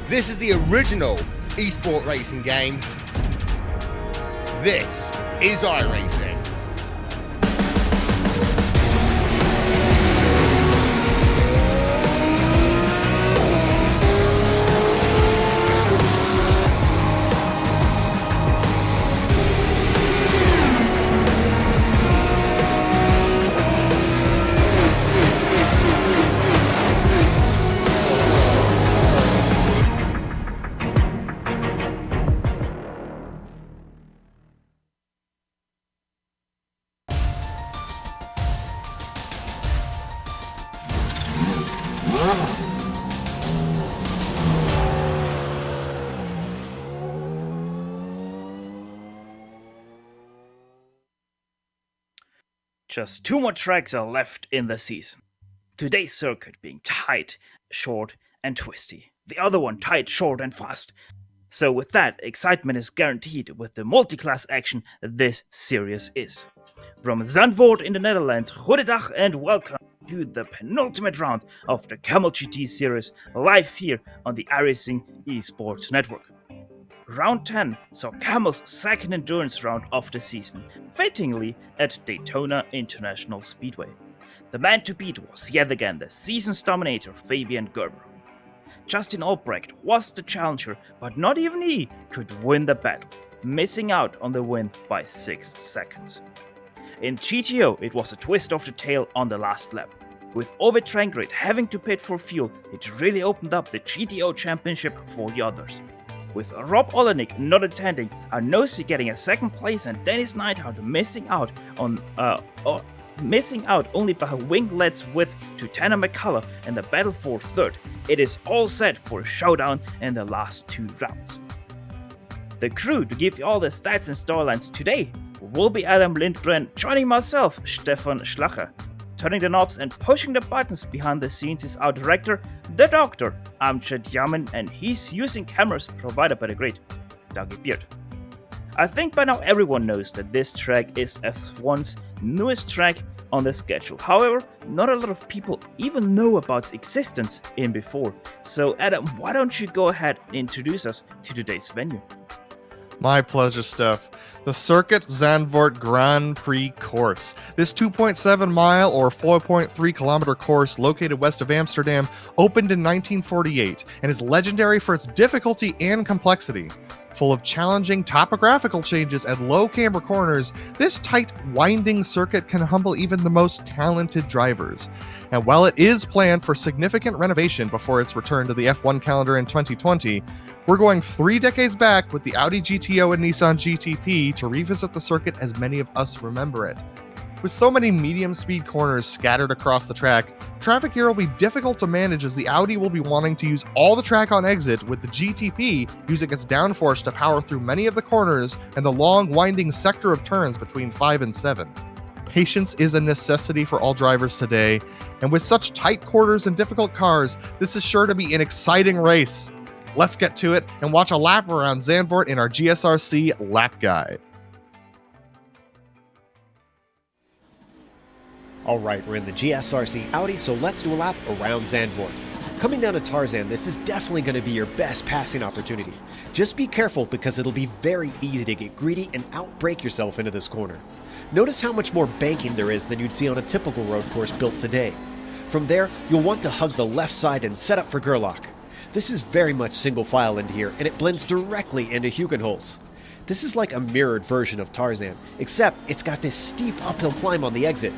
This is the original esport racing game. This is iRacing. Just 2 more tracks are left in the season. Today's circuit being tight, short, and twisty. The other one tight, short, and fast. So with that, excitement is guaranteed with the multi-class action this series is. From Zandvoort in the Netherlands, goedendag and welcome to the penultimate round of the Kamel GT series live here on the iRacing Esports Network. Round 10 saw Kamel's second endurance round of the season, fittingly at Daytona International Speedway. The man to beat was yet again the season's dominator Phoebe and Gerber. Justin Albrecht was the challenger, but not even he could win the battle, missing out on the win by 6 seconds. In GTO, it was a twist of the tail on the last lap. With Ovid Trankgrid having to pit for fuel, it really opened up the GTO championship for the others. With Rob Olenek not attending, Arnosi getting a second place and Dennis Neidhardt missing out only by a winglet's width to Tanner McCullough in the battle for third, it is all set for a showdown in the last 2 rounds. The crew to give you all the stats and storylines today will be Adam Lindgren, joining myself, Stefan Schlacher. Turning the knobs and pushing the buttons behind the scenes is our director, the Doctor, Amjad Yamin, and he's using cameras provided by the great Dougie Beard. I think by now everyone knows that this track is F1's newest track on the schedule. However, not a lot of people even know about its existence in before. So Adam, why don't you go ahead and introduce us to today's venue? My pleasure, Steph. The Circuit Zandvoort Grand Prix course. This 2.7 mile or 4.3 kilometer course located west of Amsterdam opened in 1948 and is legendary for its difficulty and complexity. Full of challenging topographical changes and low camber corners, this tight, winding circuit can humble even the most talented drivers. And while it is planned for significant renovation before its return to the F1 calendar in 2020, we're going 3 decades back with the Audi GTO and Nissan GTP to revisit the circuit as many of us remember it. With so many medium-speed corners scattered across the track, traffic here will be difficult to manage as the Audi will be wanting to use all the track on exit, with the GTP using its downforce to power through many of the corners and the long, winding sector of turns between 5 and 7. Patience is a necessity for all drivers today, and with such tight quarters and difficult cars, this is sure to be an exciting race. Let's get to it and watch a lap around Zandvoort in our GSRC lap guide. Alright, we're in the GSRC Audi, so let's do a lap around Zandvoort. Coming down to Tarzan, this is definitely going to be your best passing opportunity. Just be careful because it'll be very easy to get greedy and outbrake yourself into this corner. Notice how much more banking there is than you'd see on a typical road course built today. From there, you'll want to hug the left side and set up for Gerlach. This is very much single file into here, and it blends directly into Hugenholz. This is like a mirrored version of Tarzan, except it's got this steep uphill climb on the exit.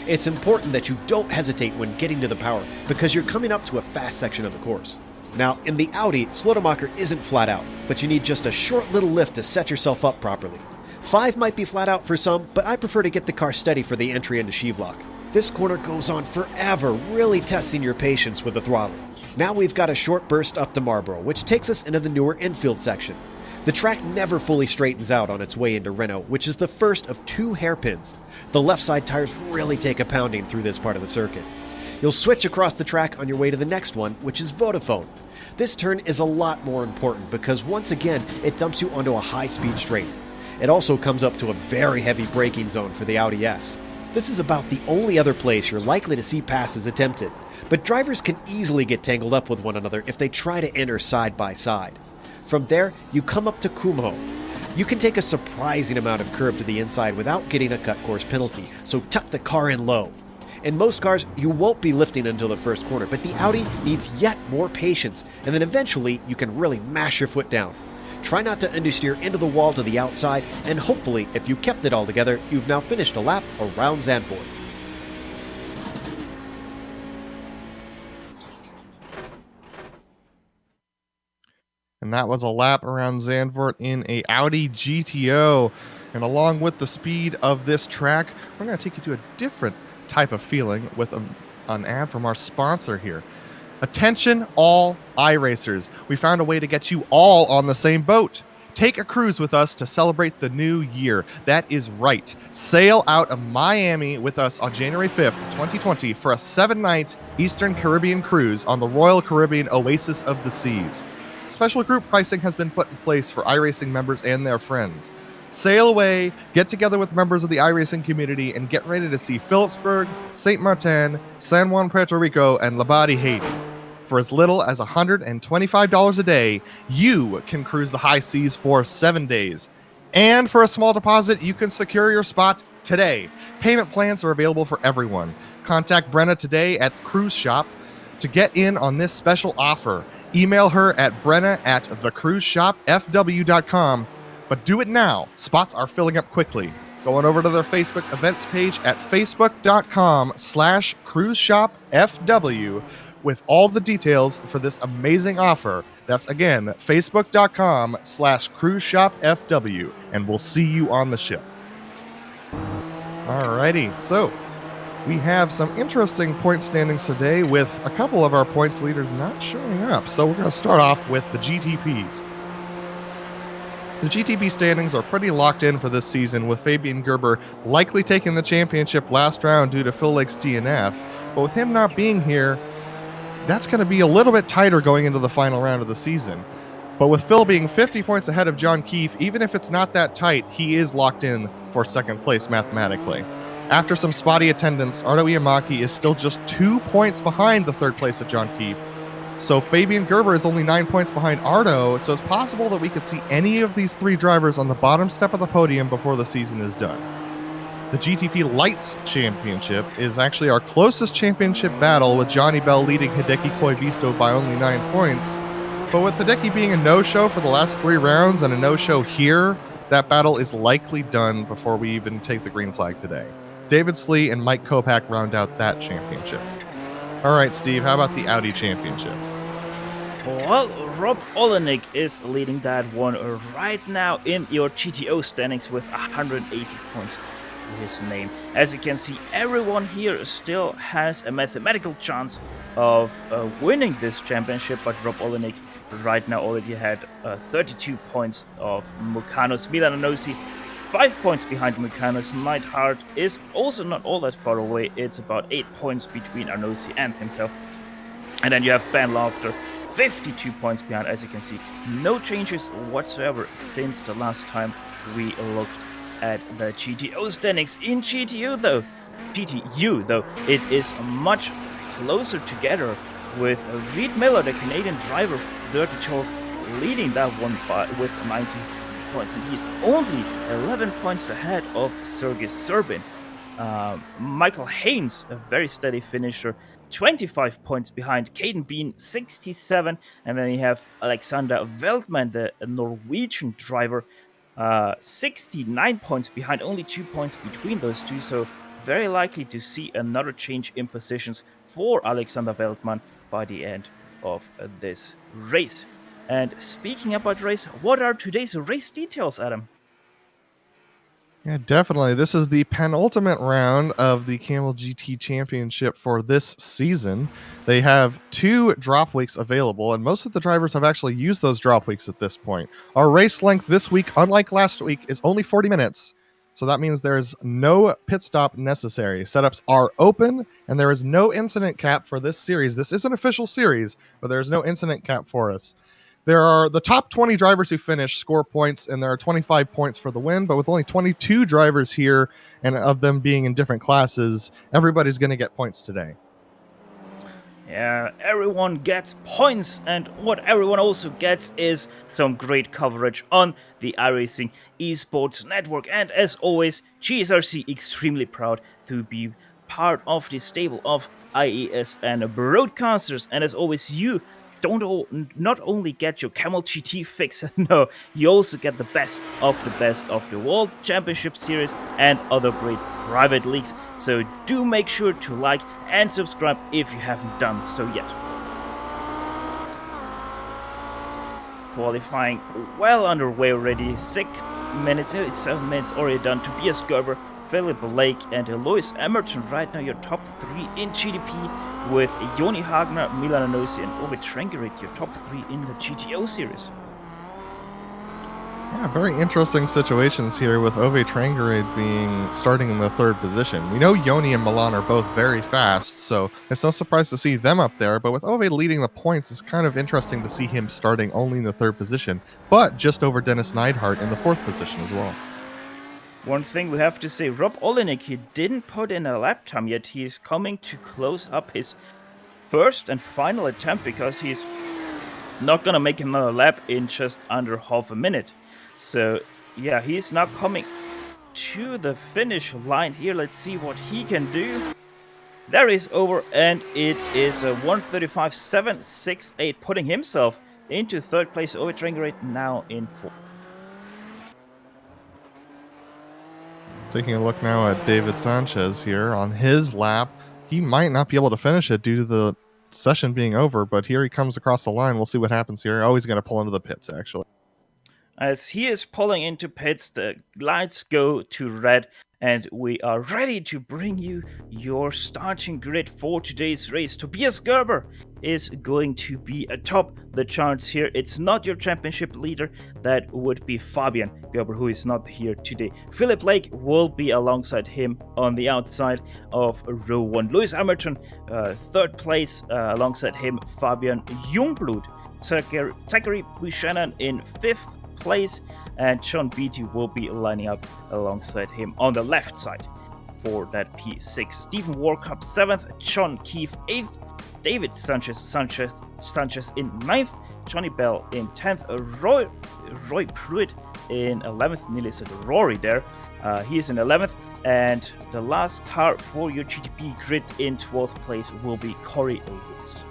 It's important that you don't hesitate when getting to the power, because you're coming up to a fast section of the course. Now, in the Audi, Slotemacher isn't flat out, but you need just a short little lift to set yourself up properly. 5 might be flat out for some, but I prefer to get the car steady for the entry into Skivlak. This corner goes on forever, really testing your patience with the throttle. Now we've got a short burst up to Marlborough, which takes us into the newer infield section. The track never fully straightens out on its way into Renault, which is the first of 2 hairpins. The left side tires really take a pounding through this part of the circuit. You'll switch across the track on your way to the next one, which is Vodafone. This turn is a lot more important because once again, it dumps you onto a high-speed straight. It also comes up to a very heavy braking zone for the Audi S. This is about the only other place you're likely to see passes attempted, but drivers can easily get tangled up with one another if they try to enter side by side. From there, you come up to Kumho. You can take a surprising amount of curb to the inside without getting a cut course penalty, so tuck the car in low. In most cars, you won't be lifting until the first corner, but the Audi needs yet more patience, and then eventually you can really mash your foot down. Try not to understeer into the wall to the outside, and hopefully, if you kept it all together, you've now finished a lap around Zandvoort. And that was a lap around Zandvoort in a Audi GTO. And along with the speed of this track, we're going to take you to a different type of feeling with an ad from our sponsor here. Attention all iRacers. We found a way to get you all on the same boat. Take a cruise with us to celebrate the new year. That is right. Sail out of Miami with us on January 5th, 2020 for a 7-night Eastern Caribbean cruise on the Royal Caribbean Oasis of the Seas. Special group pricing has been put in place for iRacing members and their friends. Sail away, get together with members of the iRacing community, and get ready to see Phillipsburg, St. Martin, San Juan, Puerto Rico, and Labadie, Haiti. For as little as $125 a day, you can cruise the high seas for 7 days. And for a small deposit, you can secure your spot today. Payment plans are available for everyone. Contact Brenna today at the Cruise Shop to get in on this special offer. Email her at brenna@thecruiseshopfw.com. But do it now. Spots are filling up quickly. Going over to their Facebook events page at facebook.com/cruiseshopfw with all the details for this amazing offer. That's again, facebook.com/cruiseshopfw. And we'll see you on the ship. Alrighty, so we have some interesting point standings today with a couple of our points leaders not showing up. So we're going to start off with the GTPs. The GTP standings are pretty locked in for this season, with Fabian Gerber likely taking the championship last round due to Phil Lake's DNF. But with him not being here, that's going to be a little bit tighter going into the final round of the season. But with Phil being 50 points ahead of John Keefe, even if it's not that tight, he is locked in for second place mathematically. After some spotty attendance, Arno Iamaki is still just 2 points behind the third place of John Keefe. So Fabian Gerber is only 9 points behind Arno, so it's possible that we could see any of these three drivers on the bottom step of the podium before the season is done. The GTP Lights Championship is actually our closest championship battle, with Johnny Bell leading Hideki Koivisto by only 9 points. But with Hideki being a no-show for the last 3 rounds and a no-show here, that battle is likely done before we even take the green flag today. David Slee and Mike Kopak round out that championship. All right, Steve, how about the Audi Championships? Well, Rob Olenek is leading that one right now in your GTO standings with 180 points to his name. As you can see, everyone here still has a mathematical chance of winning this championship, but Rob Olenek right now already had 32 points of Mukanos. Milan Anosi 5 points behind Mukanos. Neidhart is also not all that far away. It's about 8 points between Arnosi and himself. And then you have Ben Laughter, 52 points behind, as you can see. No changes whatsoever since the last time we looked at the GTO standings. In GTU though, it is much closer together, with Reed Miller, the Canadian driver, Dirty Talk, leading that one with 93 points, and he's only 11 points ahead of Sergei Serbin. Michael Haynes, a very steady finisher, 25 points behind. Caden Bean, 67, and then you have Alexander Veltman, the Norwegian driver, 69 points behind, only 2 points between those two, so very likely to see another change in positions for Alexander Veltman by the end of this race. And speaking about race, what are today's race details, Adam? Yeah, definitely. This is the penultimate round of the Camel GT Championship for this season. They have 2 drop weeks available, and most of the drivers have actually used those drop weeks at this point. Our race length this week, unlike last week, is only 40 minutes. So that means there's no pit stop necessary. Setups are open, and there is no incident cap for this series. This is an official series, but there's no incident cap for us. There are the top 20 drivers who finish score points, and there are 25 points for the win, but with only 22 drivers here, and of them being in different classes, everybody's going to get points today. Yeah, everyone gets points, and what everyone also gets is some great coverage on the iRacing Esports Network. And as always, GSRC extremely proud to be part of the stable of IESN broadcasters. And as always, you not only get your Kamel GT fix, no, you also get the best of the World Championship Series and other great private leagues. So do make sure to like and subscribe if you haven't done so yet. Qualifying well underway already. 7 minutes already done. Tobias Gerber, Philip Lake, and Lewis Emerton right now your top 3 in GDP, with Joni Hagner, Milan Anosi, and Ove Trengerit your top 3 in the GTO series. Yeah, very interesting situations here with Ove Trangerade starting in the 3rd position. We know Yoni and Milan are both very fast, so it's no surprise to see them up there, but with Ove leading the points, it's kind of interesting to see him starting only in the 3rd position, but just over Dennis Neidhart in the 4th position as well. One thing we have to say, Rob Olenek, he didn't put in a lap time yet. He's coming to close up his first and final attempt because he's not gonna make another lap in just under half a minute. So yeah, he's now coming to the finish line here. Let's see what he can do. There he's over, and it is a 1:35.768, putting himself into 3rd place. Ove Trengerit now in 4th. Taking a look now at David Sanchez here on his lap. He might not be able to finish it due to the session being over, but here he comes across the line. We'll see what happens here. Oh, he's going to pull into the pits, actually. As he is pulling into pits, the lights go to red, and we are ready to bring you your starting grid for today's race. Tobias Gerber is going to be atop the charts here. It's not your championship leader. That would be Fabian Gerber, who is not here today. Philip Lake will be alongside him on the outside of row 1. Lewis Hamilton, 3rd place, alongside him Fabian Jungblut. Zachary Buchanan in 5th place, and John Beatty will be lining up alongside him on the left side for that P6. Stephen Warcup 7th, John Keefe 8th, David Sanchez in 9th, Johnny Bell in 10th, Roy Pruitt in 11th, nearly said Rory there, he is in 11th, and the last car for your GTP grid in 12th place will be Corey Ovitz.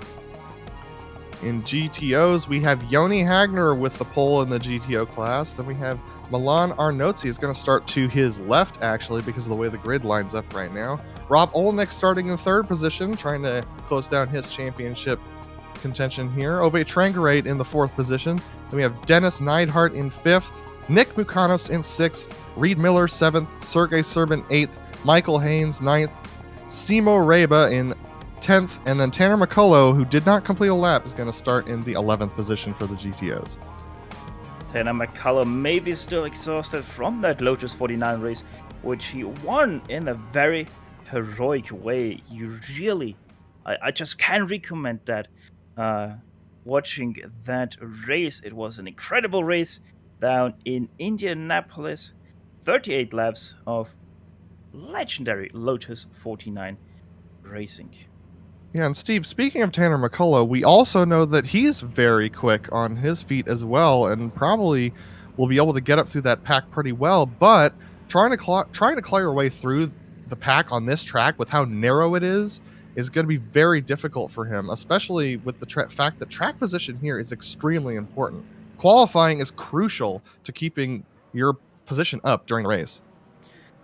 In GTOs, we have Joni Hagner with the pole in the GTO class. Then we have Milan Arnozzi is going to start to his left, actually, because of the way the grid lines up right now. Rob Olnick starting in 3rd position, trying to close down his championship contention here. Ove Trangerate in the 4th position. Then we have Dennis Neidhart in 5th, Nick Mukanos in 6th, Reed Miller 7th, Sergey Serbin 8th, Michael Haynes 9th, Simo Reba in 10th, and then Tanner McCullough, who did not complete a lap, is going to start in the 11th position for the GTOs. Tanner McCullough may be still exhausted from that Lotus 49 race, which he won in a very heroic way. I just can recommend that. Watching that race, it was an incredible race down in Indianapolis. 38 laps of legendary Lotus 49 racing. Yeah, and Steve, speaking of Tanner McCullough, we also know that he's very quick on his feet as well, and probably will be able to get up through that pack pretty well. But trying to claw your way through the pack on this track with how narrow it is going to be very difficult for him, especially with the fact that track position here is extremely important. Qualifying is crucial to keeping your position up during the race.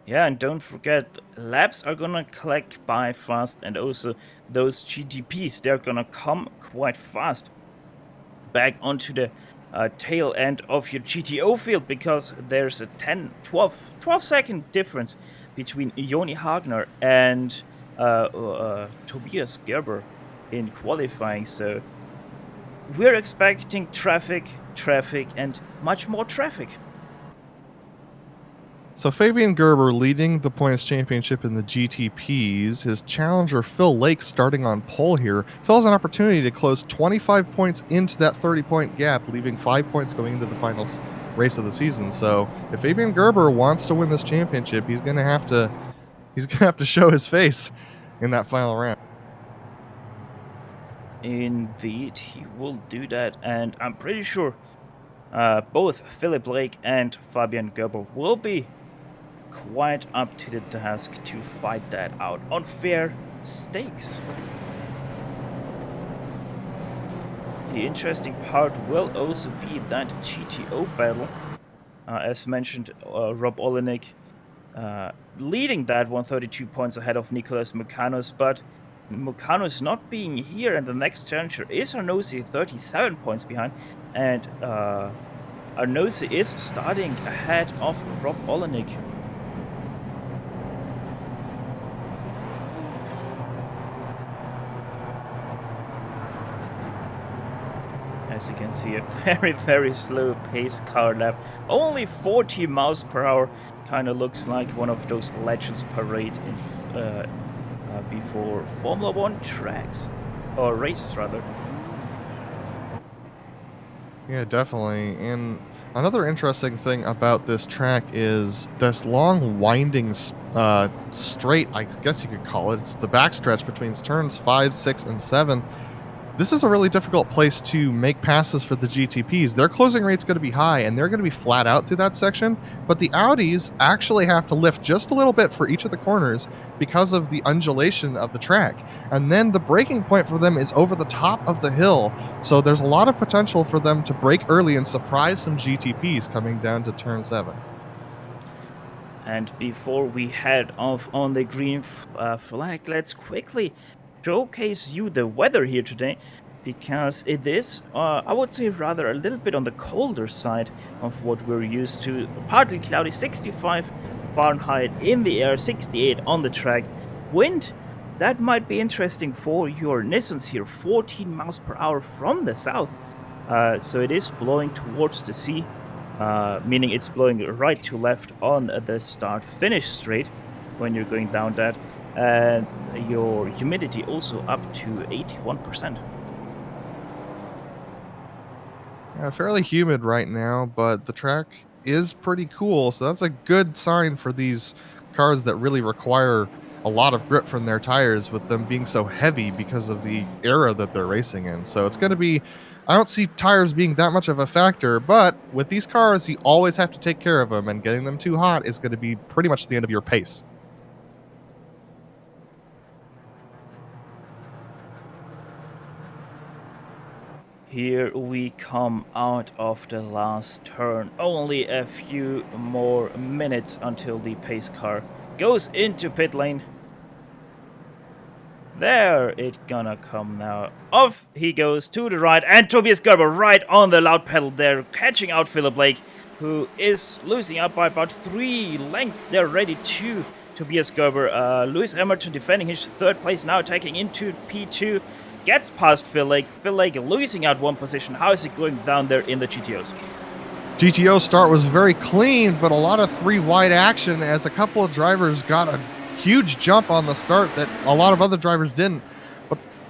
Yeah, and don't forget, laps are gonna collect by fast, and also those GTPs, they're gonna come quite fast back onto the tail end of your GTO field, because there's a 12 second difference between Joni Hagner and Tobias Gerber in qualifying. So we're expecting traffic, and much more traffic. So Fabian Gerber leading the points championship in the GTPs. His challenger Phil Lake starting on pole here. Phil has an opportunity to close 25 points into that 30-point gap, leaving 5 points going into the final race of the season. So if Fabian Gerber wants to win this championship, he's gonna have to show his face in that final round. Indeed, he will do that, and I'm pretty sure both Philip Lake and Fabian Gerber will be quite up to the task to fight that out on fair stakes. The interesting part will also be that GTO battle. As mentioned, Rob Olenek leading that 132 points ahead of Nicolas Mucanos, but Mucanos not being here, and the next challenger is Arnosi, 37 points behind, and Arnosi is starting ahead of Rob Olenek. As you can see, a very, very slow pace car lap. Only 40 miles per hour. Kind of looks like one of those Legends parade in, before Formula 1 tracks. Or races, rather. Yeah, definitely. And another interesting thing about this track is this long winding straight, I guess you could call it. It's the backstretch between turns 5, 6, and 7. This is a really difficult place to make passes for the GTPs. Their closing rate's going to be high, and they're going to be flat out through that section, but the Audis actually have to lift just a little bit for each of the corners because of the undulation of the track. And then the braking point for them is over the top of the hill, so there's a lot of potential for them to brake early and surprise some GTPs coming down to turn 7. And before we head off on the green flag, let's quickly showcase you the weather here today, because it is, I would say, rather a little bit on the colder side of what we're used to. Partly cloudy, 65 Fahrenheit in the air, 68 on the track. Wind, that might be interesting for your Nissans here, 14 miles per hour from the south. So it is blowing towards the sea, meaning it's blowing right to left on the start-finish straight when you're going down that. And your humidity also up to 81%. Yeah, fairly humid right now, but the track is pretty cool, so that's a good sign for these cars that really require a lot of grip from their tires, with them being so heavy because of the era that they're racing in. So it's going to be, I don't see tires being that much of a factor, but with these cars, you always have to take care of them, and getting them too hot is going to be pretty much the end of your pace. Here we come out of the last turn. Only a few more minutes until the pace car goes into pit lane. There it gonna come now. Off he goes to the right, and Tobias Gerber right on the loud pedal there, catching out Philip Lake, who is losing out by about 3 lengths. They're ready to Tobias Gerber. Lewis Emerton defending his third place, now attacking into P2. Gets past Phil Lake. Phil Lake losing out 1 position. How is it going down there in the GTOs? GTO start was very clean, but a lot of 3 wide action as a couple of drivers got a huge jump on the start that a lot of other drivers didn't.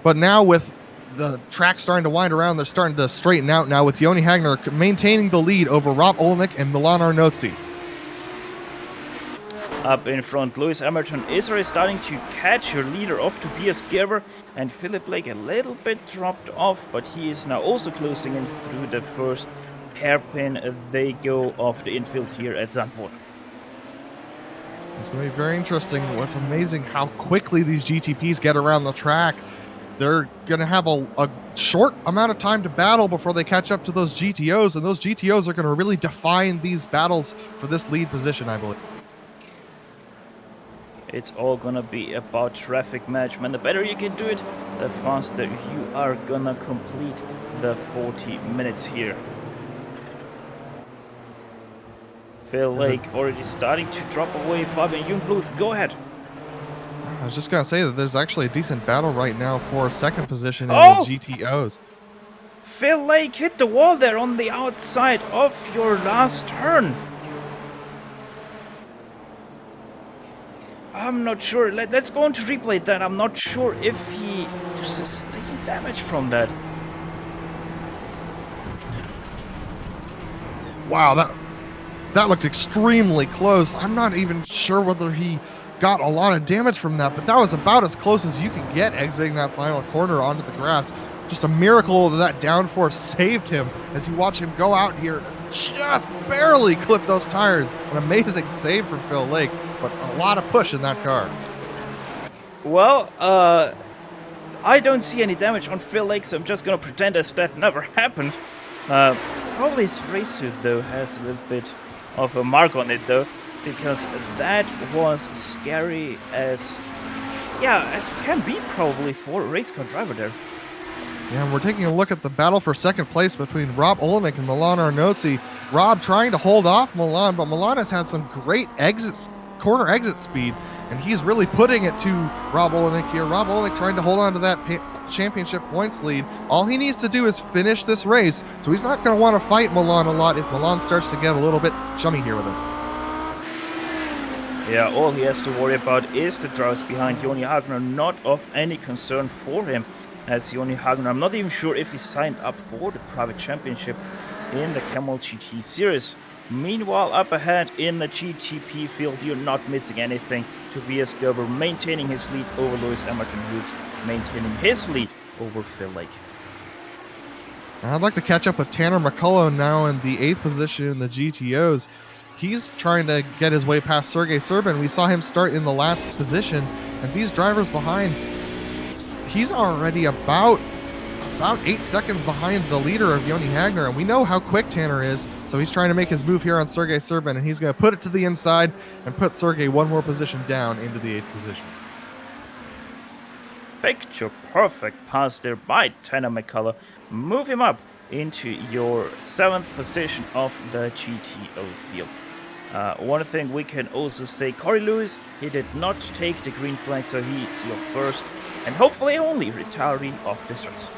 But now with the track starting to wind around, they're starting to straighten out now, with Joni Hagner maintaining the lead over Rob Olenek and Milan Arnozzi. Up in front, Lewis Emerton is already starting to catch her leader off Tobias Gerber, and Philip Lake a little bit dropped off, but he is now also closing in through the first hairpin. They go off the infield here at Zandvoort. It's going to be very interesting. What's amazing how quickly these GTPs get around the track. They're going to have a short amount of time to battle before they catch up to those GTOs, and those GTOs are going to really define these battles for this lead position, I believe. It's all gonna be about traffic management. The better you can do it, the faster you are gonna complete the 40 minutes here. Phil Lake already starting to drop away. Fabian Jungbluth, go ahead. I was just going to say that there's actually a decent battle right now for second position in Oh! the GTOs. Phil Lake hit the wall there on the outside of your last turn. I'm not sure. Let's go on to replay that. I'm not sure if he sustained damage from that. Wow, that looked extremely close. I'm not even sure whether he got a lot of damage from that, but that was about as close as you can get exiting that final corner onto the grass. Just a miracle that downforce saved him as you watch him go out here, just barely clip those tires. An amazing save from Phil Lake, but a lot of push in that car. Well, I don't see any damage on Phil Lake, so I'm just gonna pretend as that never happened. Probably his race suit, though, has a little bit of a mark on it, though, because that was scary as can be probably for a race car driver there. Yeah, and we're taking a look at the battle for second place between Rob Olenek and Milan Arnozzi. Rob trying to hold off Milan, but Milan has had some great corner exit speed, and he's really putting it to Rob Olenek here. Rob Olenek trying to hold on to that championship points lead. All he needs to do is finish this race, so he's not going to want to fight Milan a lot if Milan starts to get a little bit chummy here with him. Yeah, all he has to worry about is the drivers behind Joni Hagner, not of any concern for him. As Joni Hagner, I'm not even sure if he signed up for the private championship in the Kamel GT series. Meanwhile, up ahead in the GTP field, you're not missing anything. Tobias Gerber maintaining his lead over Lewis Emerton, who's maintaining his lead over Phil Lake. I'd like to catch up with Tanner McCullough now in the 8th position in the GTOs. He's trying to get his way past Sergey Serbin. We saw him start in the last position, and these drivers behind, he's already about 8 seconds behind the leader of Joni Hagner, and we know how quick Tanner is, so he's trying to make his move here on Sergey Serbin, and he's going to put it to the inside and put Sergey one more position down into the 8th position. Picture perfect pass there by Tanner McCullough. Move him up into your 7th position of the GTO field. One thing we can also say, Corey Lewis, he did not take the green flag, so he's your first and hopefully only retiree of this race.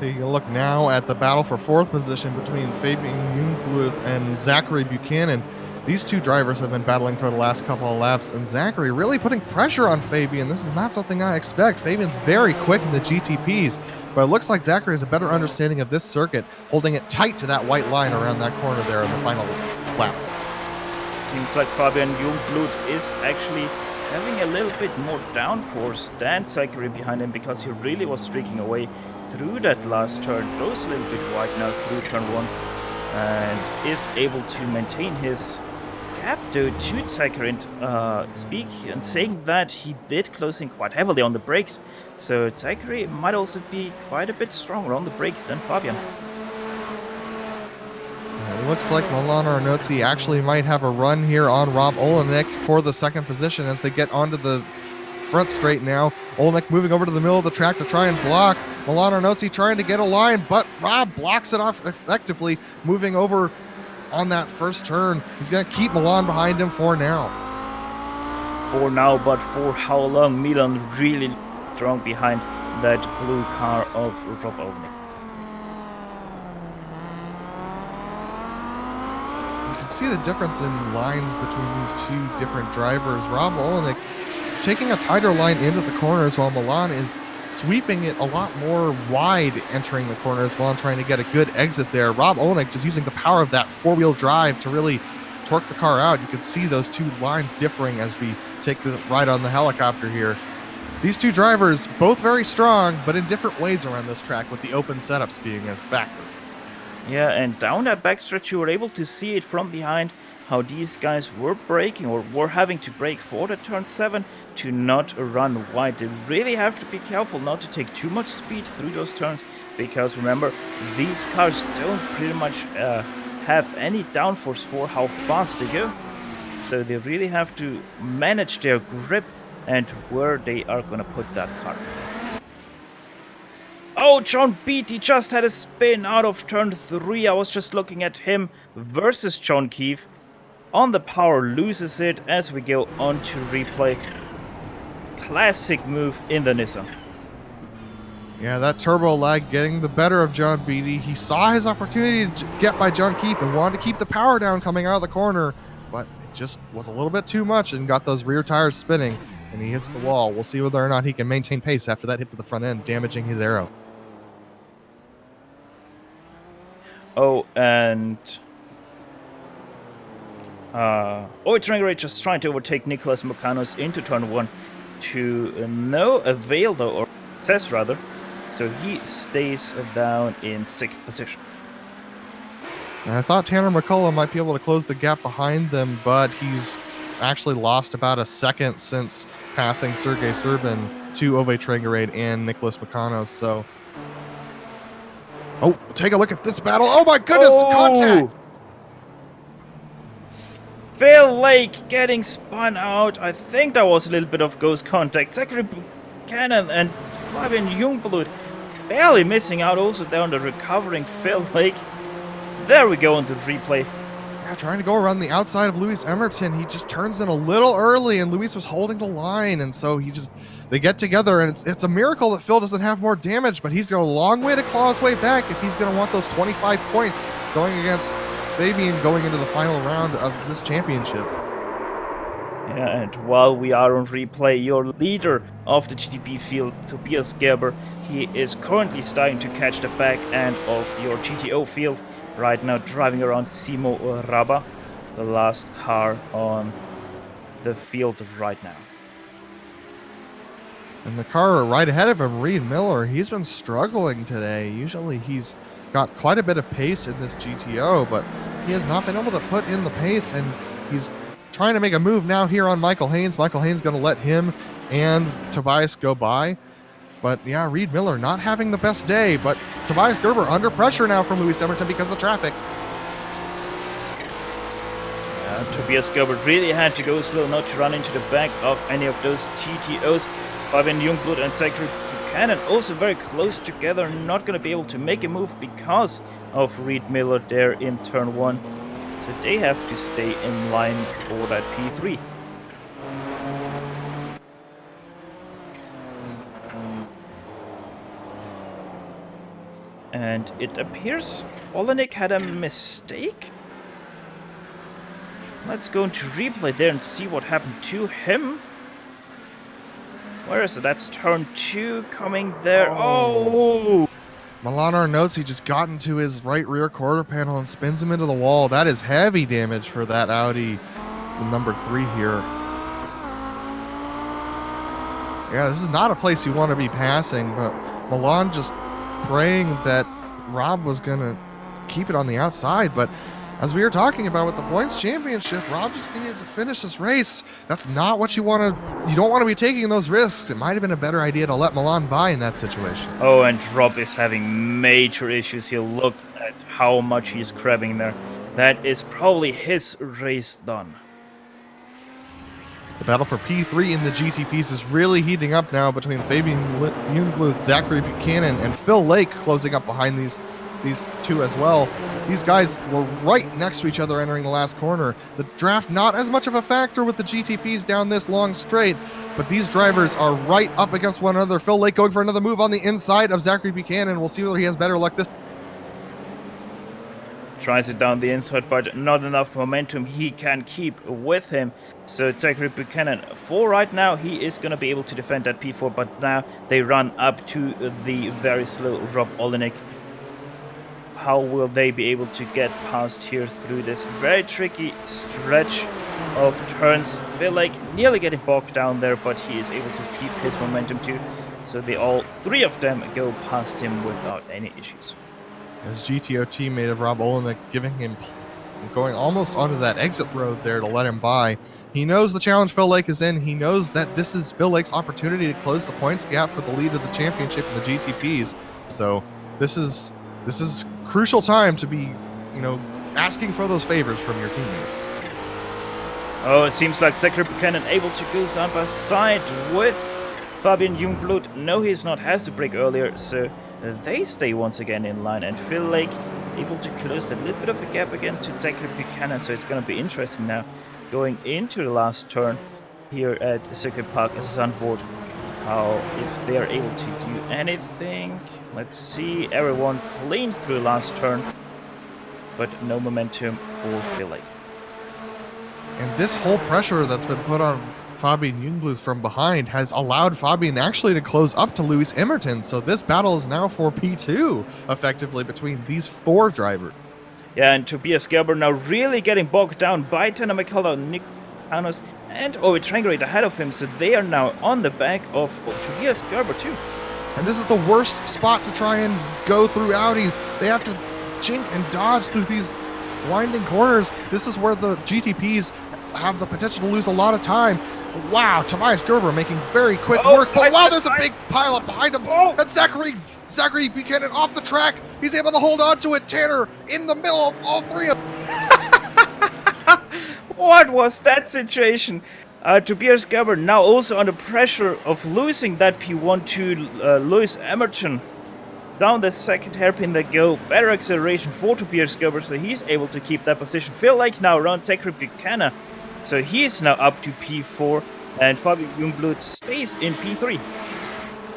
Taking a look now at the battle for 4th position between Fabian Jungbluth and Zachary Buchanan. These two drivers have been battling for the last couple of laps, and Zachary really putting pressure on Fabian. This is not something I expect. Fabian's very quick in the GTPs, but it looks like Zachary has a better understanding of this circuit, holding it tight to that white line around that corner there in the final lap. Seems like Fabian Jungblut is actually having a little bit more downforce than Zachary behind him, because he really was streaking away through that last turn. Goes a little bit wide now through turn 1 and is able to maintain his gap though to Zachary, and speak and saying that he did closing quite heavily on the brakes, so Zachary might also be quite a bit stronger on the brakes than Fabian. It looks like Milan Arnozzi actually might have a run here on Rob Olenek for the 2nd position as they get onto the front straight now. Olenek moving over to the middle of the track to try and block. Milan Arnozzi trying to get a line, but Rob blocks it off effectively, moving over on that first turn. He's going to keep Milan behind him for now. But for how long? Milan really strong behind that blue car of Rob Olenek. You can see the difference in lines between these two different drivers. Rob Olenek taking a tighter line into the corners, while Milan is sweeping it a lot more wide entering the corners while I'm trying to get a good exit there. Rob Olenek just using the power of that 4-wheel drive to really torque the car out. You can see those two lines differing as we take the ride on the helicopter here. These two drivers, both very strong, but in different ways around this track, with the open setups being a factor. Yeah, and down that backstretch you were able to see it from behind, how these guys were braking or were having to brake for the turn 7 to not run wide. They really have to be careful not to take too much speed through those turns, because remember, these cars don't pretty much have any downforce for how fast they go. So they really have to manage their grip and where they are going to put that car. Oh, John Beatty just had a spin out of turn 3. I was just looking at him versus John Keefe. On the power, loses it as we go on to replay. Classic move in the Nissan. Yeah, that turbo lag getting the better of John Beatty. He saw his opportunity to get by John Keefe and wanted to keep the power down coming out of the corner, but it just was a little bit too much and got those rear tires spinning, and he hits the wall. We'll see whether or not he can maintain pace after that hit to the front end, damaging his aero. Oh, and Oitrangere just trying to overtake Nicolas Mocanos into turn 1 to no avail, though, or success rather. So he stays down in 6th position. And I thought Tanner McCullough might be able to close the gap behind them, but he's actually lost about a second since passing Sergei Serbin to Ove Trangarade and Nicholas Makanos. So, oh, take a look at this battle. Oh my goodness, contact! Phil Lake getting spun out. I think that was a little bit of ghost contact. Zachary Buchanan and Fabian Jungblut barely missing out also there on the recovering Phil Lake. There we go on the replay. Yeah, trying to go around the outside of Lewis Emerton. He just turns in a little early, and Lewis was holding the line, and so they get together, and it's a miracle that Phil doesn't have more damage, but he's got a long way to claw his way back if he's going to want those 25 points going against Fabian going into the final round of this championship. Yeah, and while we are on replay, your leader of the GTP field, Tobias Gerber, he is currently starting to catch the back end of your GTO field. Right now driving around Simo Raba, the last car on the field right now. And the car right ahead of him, Reed Miller, he's been struggling today. Usually he's got quite a bit of pace in this GTO, but he has not been able to put in the pace, and he's trying to make a move now here on Michael Haynes. Michael Haynes going to let him and Tobias go by. But yeah, Reed Miller not having the best day, but Tobias Gerber under pressure now from Lewis Emerton because of the traffic. Yeah, Tobias Gerber really had to go slow not to run into the back of any of those TTOs. Fabian Jungblut and Zachary Buchanan also very close together, not going to be able to make a move because of Reed Miller there in turn 1. So they have to stay in line for that P3. And it appears Olenek had a mistake. Let's go into replay there and see what happened to him. Where is it? That's turn 2 coming there. Oh! Milan Arnozzi just got into his right rear quarter panel and spins him into the wall. That is heavy damage for that Audi, the number 3 here. Yeah, this is not a place you want to be passing, but Milan just praying that Rob was going to keep it on the outside. But as we were talking about with the points championship, Rob just needed to finish this race. That's not what you want to, you don't want to be taking those risks. It might have been a better idea to let Milan by in that situation. Oh, and Rob is having major issues here. Look at how much he's crabbing there. That is probably his race done. The battle for P3 in the GTPs is really heating up now between Fabian Jungblut, Zachary Buchanan, and Phil Lake closing up behind these two as well. These guys were right next to each other entering the last corner. The draft not as much of a factor with the GTPs down this long straight, but these drivers are right up against one another. Phil Lake going for another move on the inside of Zachary Buchanan. We'll see whether he has better luck this. Tries it down the inside, but not enough momentum he can keep with him. So Zachary Buchanan, for right now, he is going to be able to defend that P4, but now they run up to the very slow Rob Olenek. How will they be able to get past here through this very tricky stretch of turns? Feel like nearly getting bogged down there, but he is able to keep his momentum too. So they all 3 of them go past him without any issues. His GTO teammate of Rob Olenek giving him, going almost onto that exit road there to let him by. He knows the challenge Phil Lake is in. He knows that this is Phil Lake's opportunity to close the points gap for the lead of the championship in the GTPs. So this is crucial time to be, asking for those favors from your teammate. Oh, it seems like Zachary Buchanan able to go side by side with Fabian Jungblut. No, he's not, has to break earlier, so they stay once again in line, and Phil Lake able to close a little bit of a gap again to Zachary Buchanan, so it's going to be interesting now going into the last turn here at Circuit Park Zandvoort, how if they're able to do anything. Let's see, everyone clean through last turn, but no momentum for Phil Lake. And this whole pressure that's been put on Fabian Jungblut from behind has allowed Fabian actually to close up to Lewis Emerton. So this battle is now for P2, effectively, between these 4 drivers. Yeah, and Tobias Gerber now really getting bogged down by Tanner McCullough, Mechanos and Owe Trangrate ahead of him, so they are now on the back of Tobias Gerber too. And this is the worst spot to try and go through Audis. They have to jink and dodge through these winding corners. This is where the GTPs have the potential to lose a lot of time. Wow, Tobias Gerber making very quick work. But wow, there's a big pile up behind him. And Zachary Buchanan off the track. He's able to hold on to it. Tanner in the middle of all three of them. What was that situation? Tobias Gerber now also under pressure of losing that P1 to Lewis Emerton. Down the second hairpin they go. Better acceleration for Tobias Gerber, so he's able to keep that position. Feel like now around Zachary Buchanan. So he's now up to P4, and Fabian Jungblut stays in P3.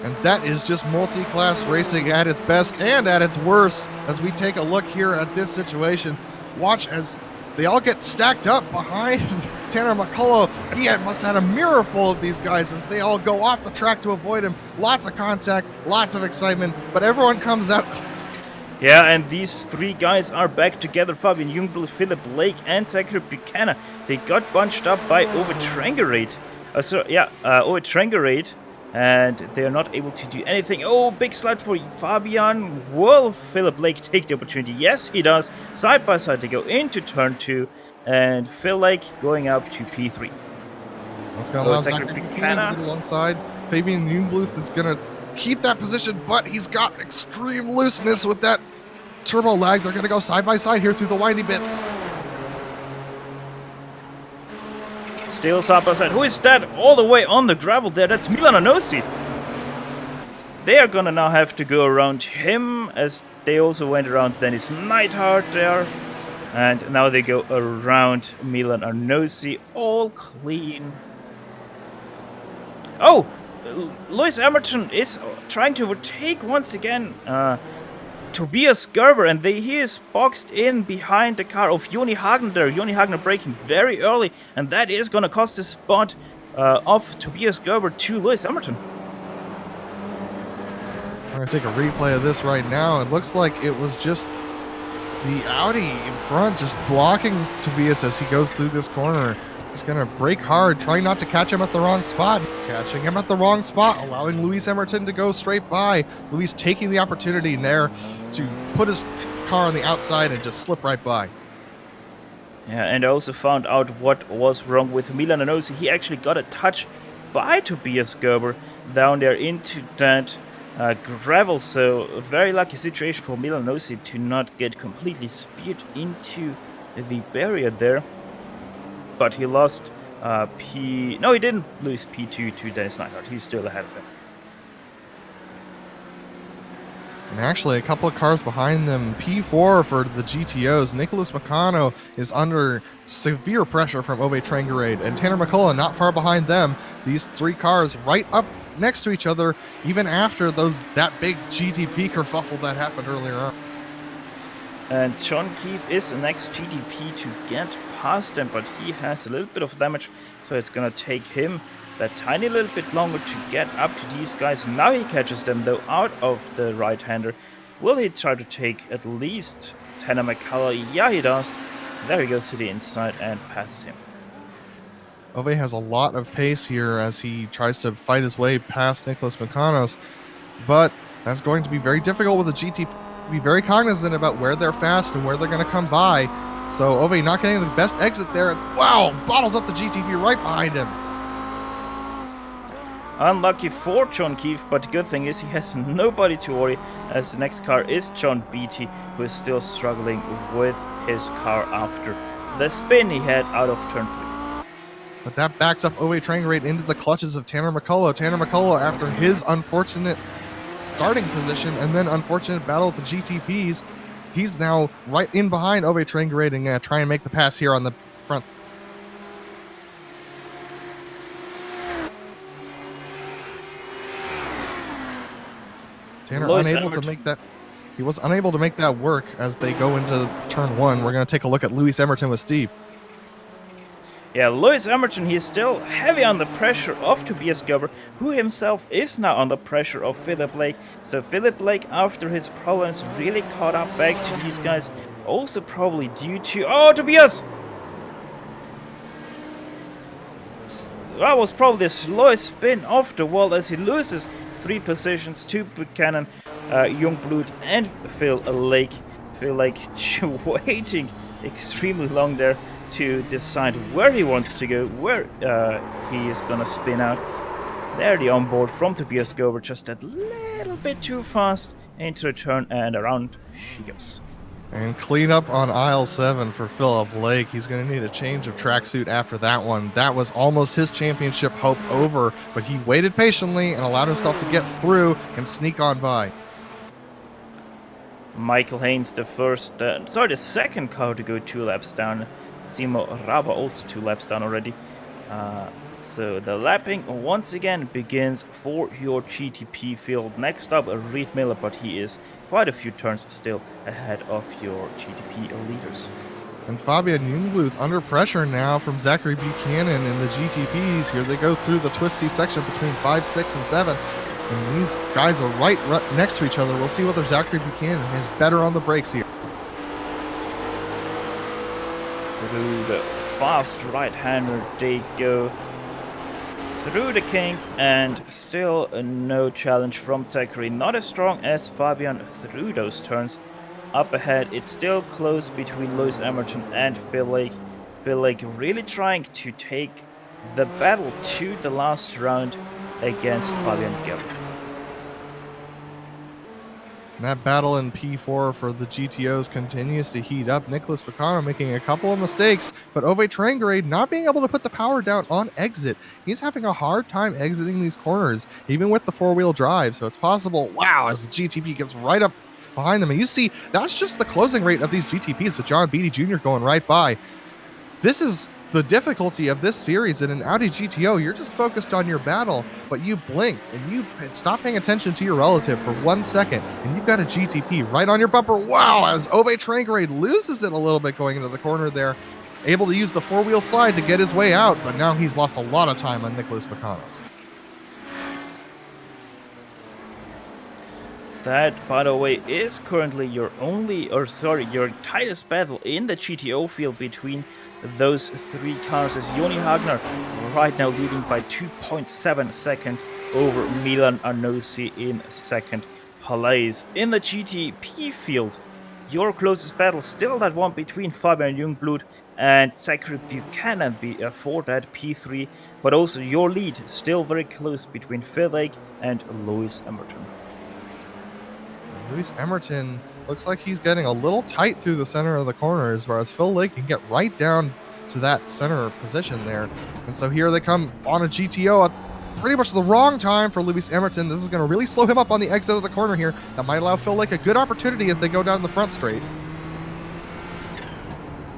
And that is just multi-class racing at its best and at its worst. As we take a look here at this situation, watch as they all get stacked up behind Tanner McCullough. He must have had a mirror full of these guys as they all go off the track to avoid him. Lots of contact, lots of excitement, but everyone comes out. Yeah, and these three guys are back together. Fabian Jungblut, Philip Lake, and Zachary Buchanan. They got bunched up by Owe Trangrate. Owe Trangrate. And they are not able to do anything. Oh, big slide for Fabian. Will Philip Lake take the opportunity? Yes, he does. Side by side, they go into turn 2. And Phil Lake going up to P3. What's going on? Zachary Buchanan alongside. Fabian Jungblut is going to keep that position, but he's got extreme looseness with that turbo lag. They're going to go side by side here through the windy bits. Still side by side. Who is that all the way on the gravel there? That's Milan Anosi. They are gonna now have to go around him, as they also went around Dennis Neidhart there. And now they go around Milan Anosi, all clean. Oh! Lewis Emerton is trying to overtake once again Tobias Gerber, and he is boxed in behind the car of Joni Hagner there. Joni Hagner braking very early, and that is going to cost the spot of Tobias Gerber to Lewis Emerton. We're going to take a replay of this right now. It looks like it was just the Audi in front just blocking Tobias as he goes through this corner. He's going to brake hard, trying not to catch him at the wrong spot. Catching him at the wrong spot, allowing Lewis Emerton to go straight by. Lewis taking the opportunity there to put his car on the outside and just slip right by. Yeah, and I also found out what was wrong with Milan Anosi. He actually got a touch by Tobias Gerber down there into that gravel. So a very lucky situation for Milan Anosi to not get completely speared into the barrier there. But he lost No, he didn't lose P2 to Dennis Neidhart. He's still ahead of him. And actually, a couple of cars behind them, P4 for the GTOs. Nicholas Meccano is under severe pressure from Owe Trangrate, and Tanner McCullough not far behind them. These three cars right up next to each other, even after that big GTP kerfuffle that happened earlier on. And John Keefe is the next GTP to get past them, but he has a little bit of damage, so it's gonna take him that tiny little bit longer to get up to these guys. Now he catches them though out of the right-hander. Will he try to take at least Tanner McCullough? Yeah, he does. There he goes to the inside and passes him. Owe has a lot of pace here as he tries to fight his way past Nicholas Mecanos, but that's going to be very difficult with a GTP. Be very cognizant about where they're fast and where they're going to come by. So Owe not getting the best exit there. Wow, bottles up the GTP right behind him. Unlucky for John Keefe, but the good thing is he has nobody to worry, as the next car is John Beatty, who is still struggling with his car after the spin he had out of turn 3. But that backs up Owe Trangrate into the clutches of Tanner McCullough. Tanner McCullough, after his unfortunate starting position and then unfortunate battle with the GTPs, he's now right in behind Owe Trangrate and going to try and make the pass here on the front. Tanner unable to make that. He was unable to make that work as they go into turn 1. We're going to take a look at Lewis Emerton with Steve. Yeah, Lewis Emerton, he's still heavy on the pressure of Tobias Gerber, who himself is now under pressure of Philip Lake. So Philip Lake, after his problems, really caught up back to these guys. Also probably due to... Oh, Tobias! that was probably the slowest spin of the world as he loses 3 positions to Buchanan, Youngblood, and Phil Lake. Phil Lake waiting extremely long there to decide where he wants to go, where he is gonna spin out. There the onboard from Tobias Gober, just a little bit too fast into the turn, and around she goes. And clean up on aisle 7 for Philip Lake. He's going to need a change of tracksuit after that one. That was almost his championship hope over, but he waited patiently and allowed himself to get through and sneak on by. Michael Haynes, the second car to go 2 laps down. Simo Raba also 2 laps down already. So the lapping once again begins for your GTP field. Next up, Reed Miller, but he is quite a few turns still ahead of your GTP leaders. And Fabian Jungbluth under pressure now from Zachary Buchanan in the GTPs. Here they go through the twisty section between 5, 6, and 7. And these guys are right next to each other. We'll see whether Zachary Buchanan is better on the brakes here. Through the fast right-hander they go. Through the kink, and still no challenge from Zachary. Not as strong as Fabian through those turns. Up ahead, it's still close between Lewis Emerton and Phil Lake. Phil Lake really trying to take the battle to the last round against Fabian Geller. And that battle in P4 for the GTOs continues to heat up. Nicholas Bacano making a couple of mistakes, but Ove Trangrade not being able to put the power down on exit. He's having a hard time exiting these corners, even with the 4-wheel drive. So it's possible, wow, as the GTP gets right up behind them. And you see, that's just the closing rate of these GTPs with John Beatty Jr. going right by. This is the difficulty of this series. In an Audi GTO, you're just focused on your battle, but you blink and you stop paying attention to your relative for 1 second, and you've got a GTP right on your bumper. Wow, as Ove Trangrade loses it a little bit going into the corner there, able to use the 4-wheel slide to get his way out, but now he's lost a lot of time on Nicholas Bacanos. That, by the way, is currently your tightest battle in the GTO field between those 3 cars, as Joni Hagner right now leading by 2.7 seconds over Milan Anosi in second place. In the GTP field, your closest battle still that one between Fabian Jungblood and Zachary Buchanan for that P3, but also your lead still very close between Phil Lake and Lewis Emerton. Lewis Emerton looks like he's getting a little tight through the center of the corners, whereas Phil Lake can get right down to that center position there. And so here they come on a GTO at pretty much the wrong time for Lewis Emerton. This is going to really slow him up on the exit of the corner here. That might allow Phil Lake a good opportunity as they go down the front straight.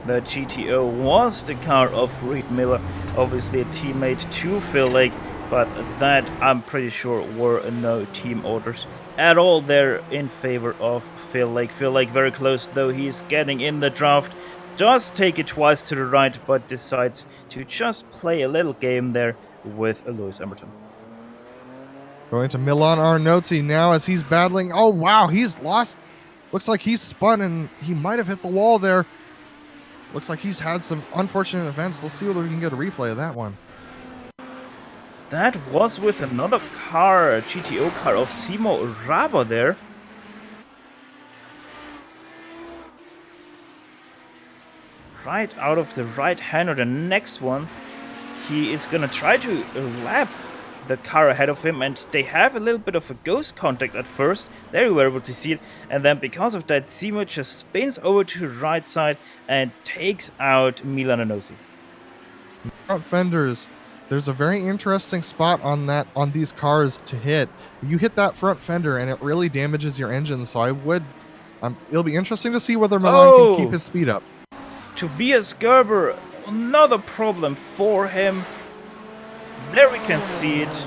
The GTO was the car of Reed Miller, obviously a teammate to Phil Lake, but that I'm pretty sure were no team orders at all there in favor of Phil Lake. Phil Lake very close, though he's getting in the draft. Does take it twice to the right, but decides to just play a little game there with Lewis Emerton. Going to Milan Arnozzi now as he's battling. Oh, wow, he's lost. Looks like he's spun and he might have hit the wall there. Looks like he's had some unfortunate events. Let's see whether we can get a replay of that one. That was with another car, a GTO car of Simo Raba there. Right out of the right-hander, the next one. He is gonna try to lap the car ahead of him, and they have a little bit of a ghost contact at first. There you were able to see it, and then because of that, Simo just spins over to the right side and takes out Milan Anosi. Front fenders. There's a very interesting spot on these cars to hit. You hit that front fender and it really damages your engine, so it'll be interesting to see whether Milan can keep his speed up. Tobias Gerber, another problem for him. There we can see it.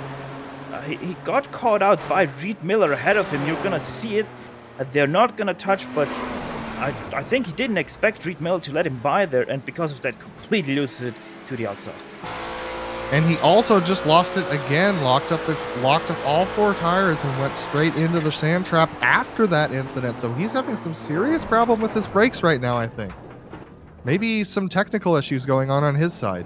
He got caught out by Reed Miller ahead of him. You're gonna see it. They're not gonna touch, but I think he didn't expect Reed Miller to let him by there, and because of that, completely loses it to the outside. And he also just lost it again, locked up all 4 tires and went straight into the sand trap after that incident. So he's having some serious problem with his brakes right now, I think. Maybe some technical issues going on his side.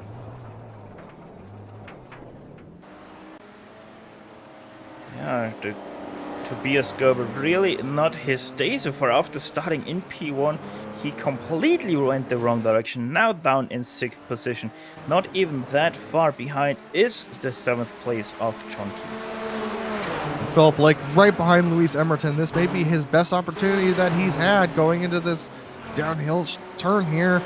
after Tobias Gerber. Really not his day so far. After starting in P1, he completely went the wrong direction. Now down in 6th position. Not even that far behind is the 7th place of John Keith. Philip Lake right behind Lewis Emerton. This may be his best opportunity that he's had going into this downhill turn here.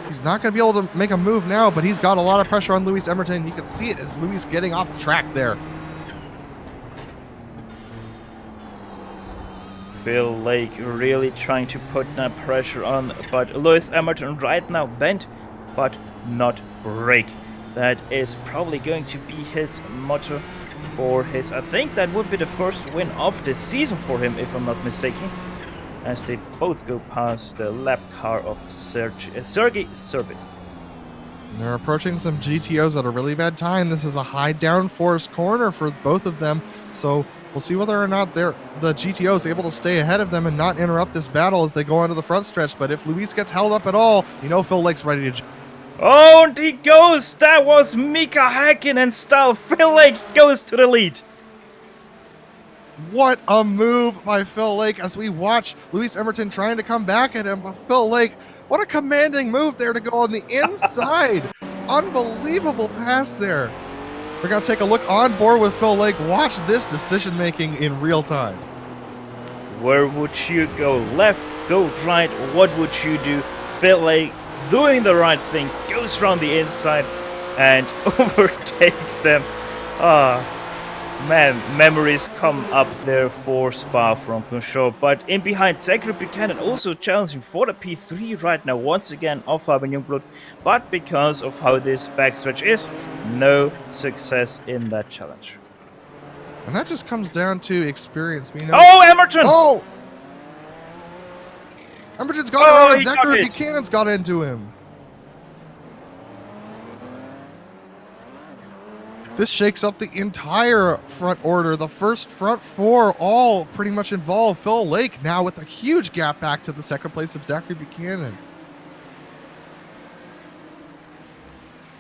He's not going to be able to make a move now, but he's got a lot of pressure on Lewis Emerton. You can see it as Lewis getting off the track there. Phil Lake really trying to put that pressure on, but Lewis Emerton right now bent, but not break. That is probably going to be his motto for his, I think that would be the first win of the season for him, if I'm not mistaken, as they both go past the lap car of Sergei Serbin. They're approaching some GTOs at a really bad time. This is a high downforce corner for both of them, so we'll see whether or not the GTO is able to stay ahead of them and not interrupt this battle as they go into the front stretch. But if Luis gets held up at all, you know Phil Lake's ready to... Oh, and he goes! That was Mika Häkkinen style. Phil Lake goes to the lead. What a move by Phil Lake as we watch Lewis Emerton trying to come back at him. But Phil Lake, what a commanding move there to go on the inside. Unbelievable pass there. We're going to take a look on board with Phil Lake. Watch this decision making in real time. Where would you go? Left, go right, what would you do? Phil Lake doing the right thing, goes around the inside and overtakes them. Man, memories come up there for Spa-Francorchamps. But in behind, Zachary Buchanan also challenging for the P3 right now, once again off Fabian Jungblut. But because of how this backstretch is, no success in that challenge. And that just comes down to experience. We know. Oh, Emerton! Oh! Emerton's got it around. Zachary Buchanan's got into him. This shakes up the entire front order. The first front four all pretty much involved. Phil Lake now with a huge gap back to the second place of Zachary Buchanan.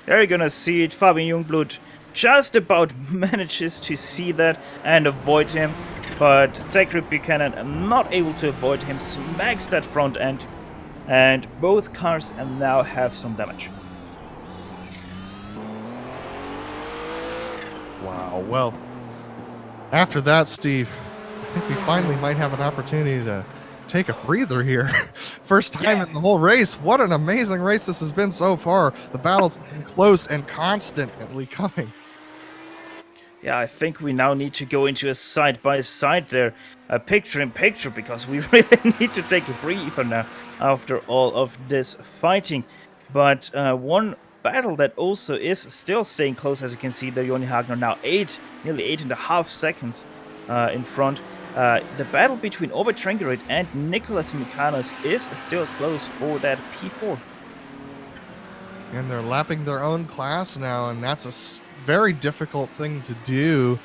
There you're gonna see it. Fabian Jungblut just about manages to see that and avoid him. But Zachary Buchanan not able to avoid him, smacks that front end. And both cars now have some damage. Wow, well, after that, Steve, I think we finally might have an opportunity to take a breather here. First time in the whole race. What an amazing race this has been so far. The battles have been close and constantly coming. Yeah, I think we now need to go into a side-by-side there, a picture-in-picture, because we really need to take a breather now after all of this fighting. But one battle that also is still staying close, as you can see there, Joni Hagner now nearly 8.5 seconds in front. The battle between Ove Trengerud and Nicholas Mikanos is still close for that P4. And they're lapping their own class now, and that's a very difficult thing to do.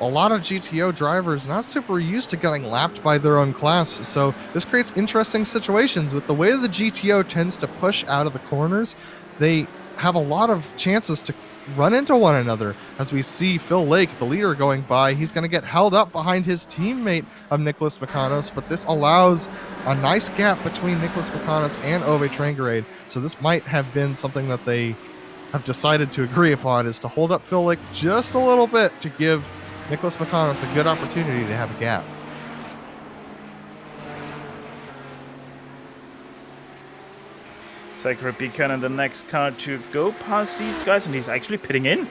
A lot of GTO drivers not super used to getting lapped by their own class, so this creates interesting situations. With the way the GTO tends to push out of the corners, they have a lot of chances to run into one another. As we see Phil Lake, the leader, going by, he's going to get held up behind his teammate of Nicholas Mikanos, but this allows a nice gap between Nicholas Mikanos and Ove Trengerud. So this might have been something that they have decided to agree upon, is to hold up Phil Lake just a little bit to give Nicholas Mikanos a good opportunity to have a gap. Zachary Buchanan, the next car to go past these guys, and he's actually pitting in.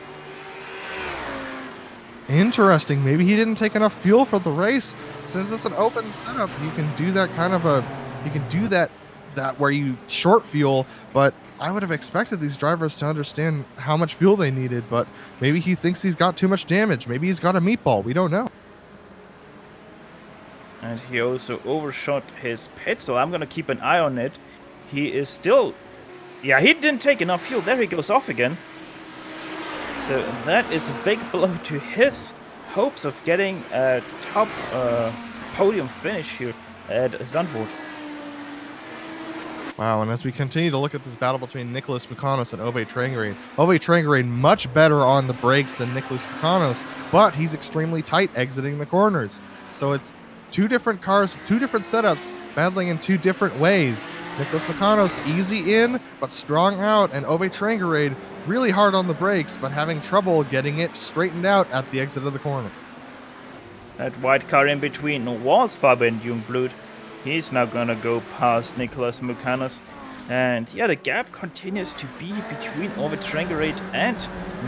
Interesting. Maybe he didn't take enough fuel for the race. Since it's an open setup, you can do that that where you short fuel, but I would have expected these drivers to understand how much fuel they needed, but maybe he thinks he's got too much damage. Maybe he's got a meatball. We don't know. And he also overshot his pit, so I'm going to keep an eye on it. He is still... Yeah, he didn't take enough fuel. There he goes off again. So that is a big blow to his hopes of getting a top podium finish here at Zandvoort. Wow, and as we continue to look at this battle between Nicholas Mukanos and Ove Trangarade much better on the brakes than Nicholas Mukanos, but he's extremely tight exiting the corners. So it's two different cars, two different setups, battling in two different ways. Nicholas Mukanos easy in, but strong out, and Ove Trangarade really hard on the brakes, but having trouble getting it straightened out at the exit of the corner. That white car in between was Fabian Jungblut. He's now gonna go past Nicholas Mukanos. And yeah, the gap continues to be between Ove Trangarade and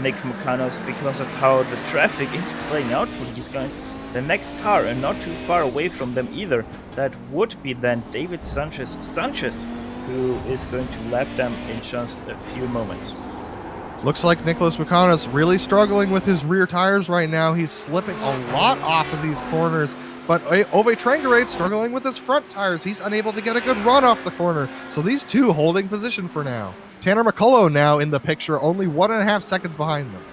Nick Mukanos because of how the traffic is playing out for these guys. The next car, and not too far away from them either, that would be then David Sanchez, who is going to lap them in just a few moments. Looks like Nicholas Mukanos really struggling with his rear tires right now. He's slipping a lot off of these corners, but Ove Trangarade struggling with his front tires. He's unable to get a good run off the corner. So these two holding position for now. Tanner McCullough now in the picture, only 1.5 seconds behind them.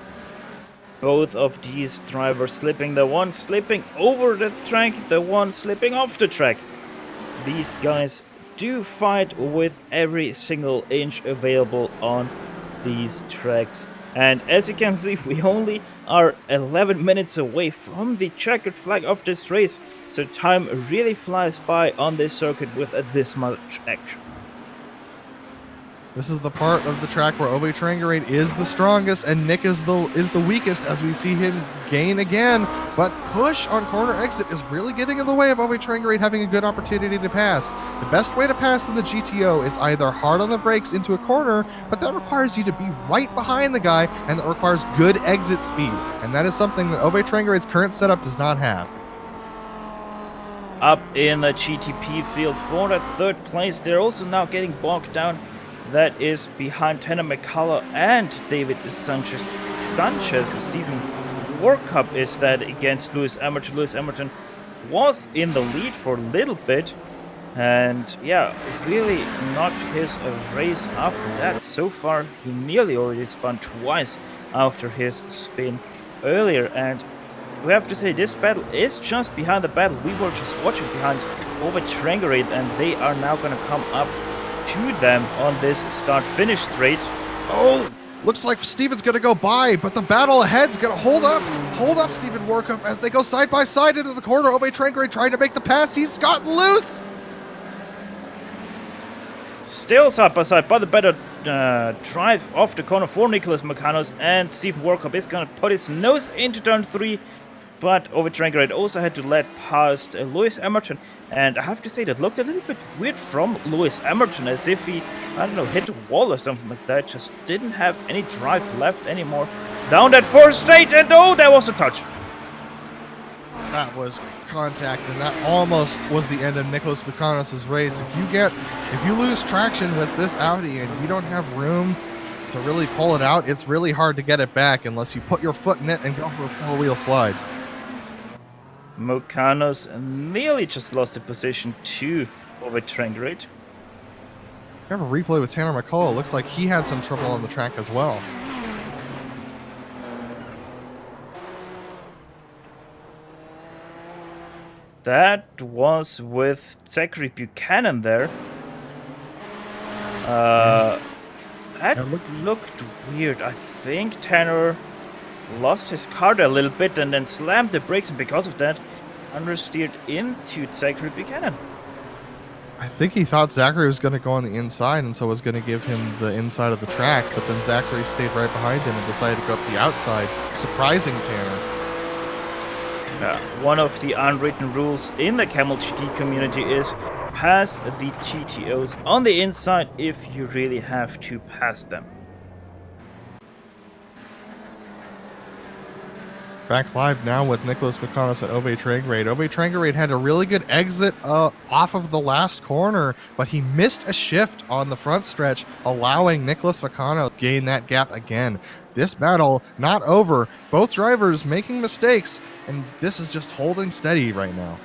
Both of these drivers slipping, the one slipping over the track, the one slipping off the track. These guys do fight with every single inch available on these tracks. And as you can see, we only are 11 minutes away from the checkered flag of this race. So time really flies by on this circuit with this much action. This is the part of the track where Ove Trangarade is the strongest and Nick is the weakest, as we see him gain again. But push on corner exit is really getting in the way of Ove Trangarade having a good opportunity to pass. The best way to pass in the GTO is either hard on the brakes into a corner, but that requires you to be right behind the guy, and that requires good exit speed. And that is something that Ove Trangarade's current setup does not have. Up in the GTP field for that third place, they're also now getting bogged down. That is behind Tanner McCullough and David Sanchez. Stephen Workup is that against Lewis Emerton. Lewis Emerton was in the lead for a little bit. And yeah, really not his race after that. So far, he nearly already spun twice after his spin earlier. And we have to say, this battle is just behind the battle we were just watching behind Ove Trangarade. And they are now going to come up to them on this start-finish straight. Oh, looks like Steven's gonna go by, but the battle ahead's gonna hold up Steven Workup as they go side by side into the corner. Ove Trangarade trying to make the pass. He's gotten loose. Still side by side, but the better drive off the corner for Nicholas Mukanos, and Stephen Workup is gonna put his nose into turn 3. But Ove Trangarade also had to let past Lewis Emerton. And I have to say, that looked a little bit weird from Lewis Emerton, as if he, I don't know, hit a wall or something like that. Just didn't have any drive left anymore. Down that first straight, and oh, that was a touch. That was contact, and that almost was the end of Nicholas Mukanos' race. If you lose traction with this Audi and you don't have room to really pull it out, it's really hard to get it back unless you put your foot in it and go for a four-wheel slide. Mukanos nearly just lost the position to Ove Trangarade. We have a replay with Tanner McCullough. Looks like he had some trouble on the track as well. That was with Zachary Buchanan there. That looked weird. I think Tanner lost his car there a little bit and then slammed the brakes, and because of that, understeered into Zachary Buchanan. I think he thought Zachary was going to go on the inside and so was going to give him the inside of the track, but then Zachary stayed right behind him and decided to go up the outside, surprising Tanner. One of the unwritten rules in the Kamel GT community is pass the GTOs on the inside if you really have to pass them. Back live now with Nicholas Mukanos and Ove Trangarade. Ove Trangarade had a really good exit off of the last corner, but he missed a shift on the front stretch, allowing Nicholas Mukanos to gain that gap again. This battle not over. Both drivers making mistakes, and this is just holding steady right now.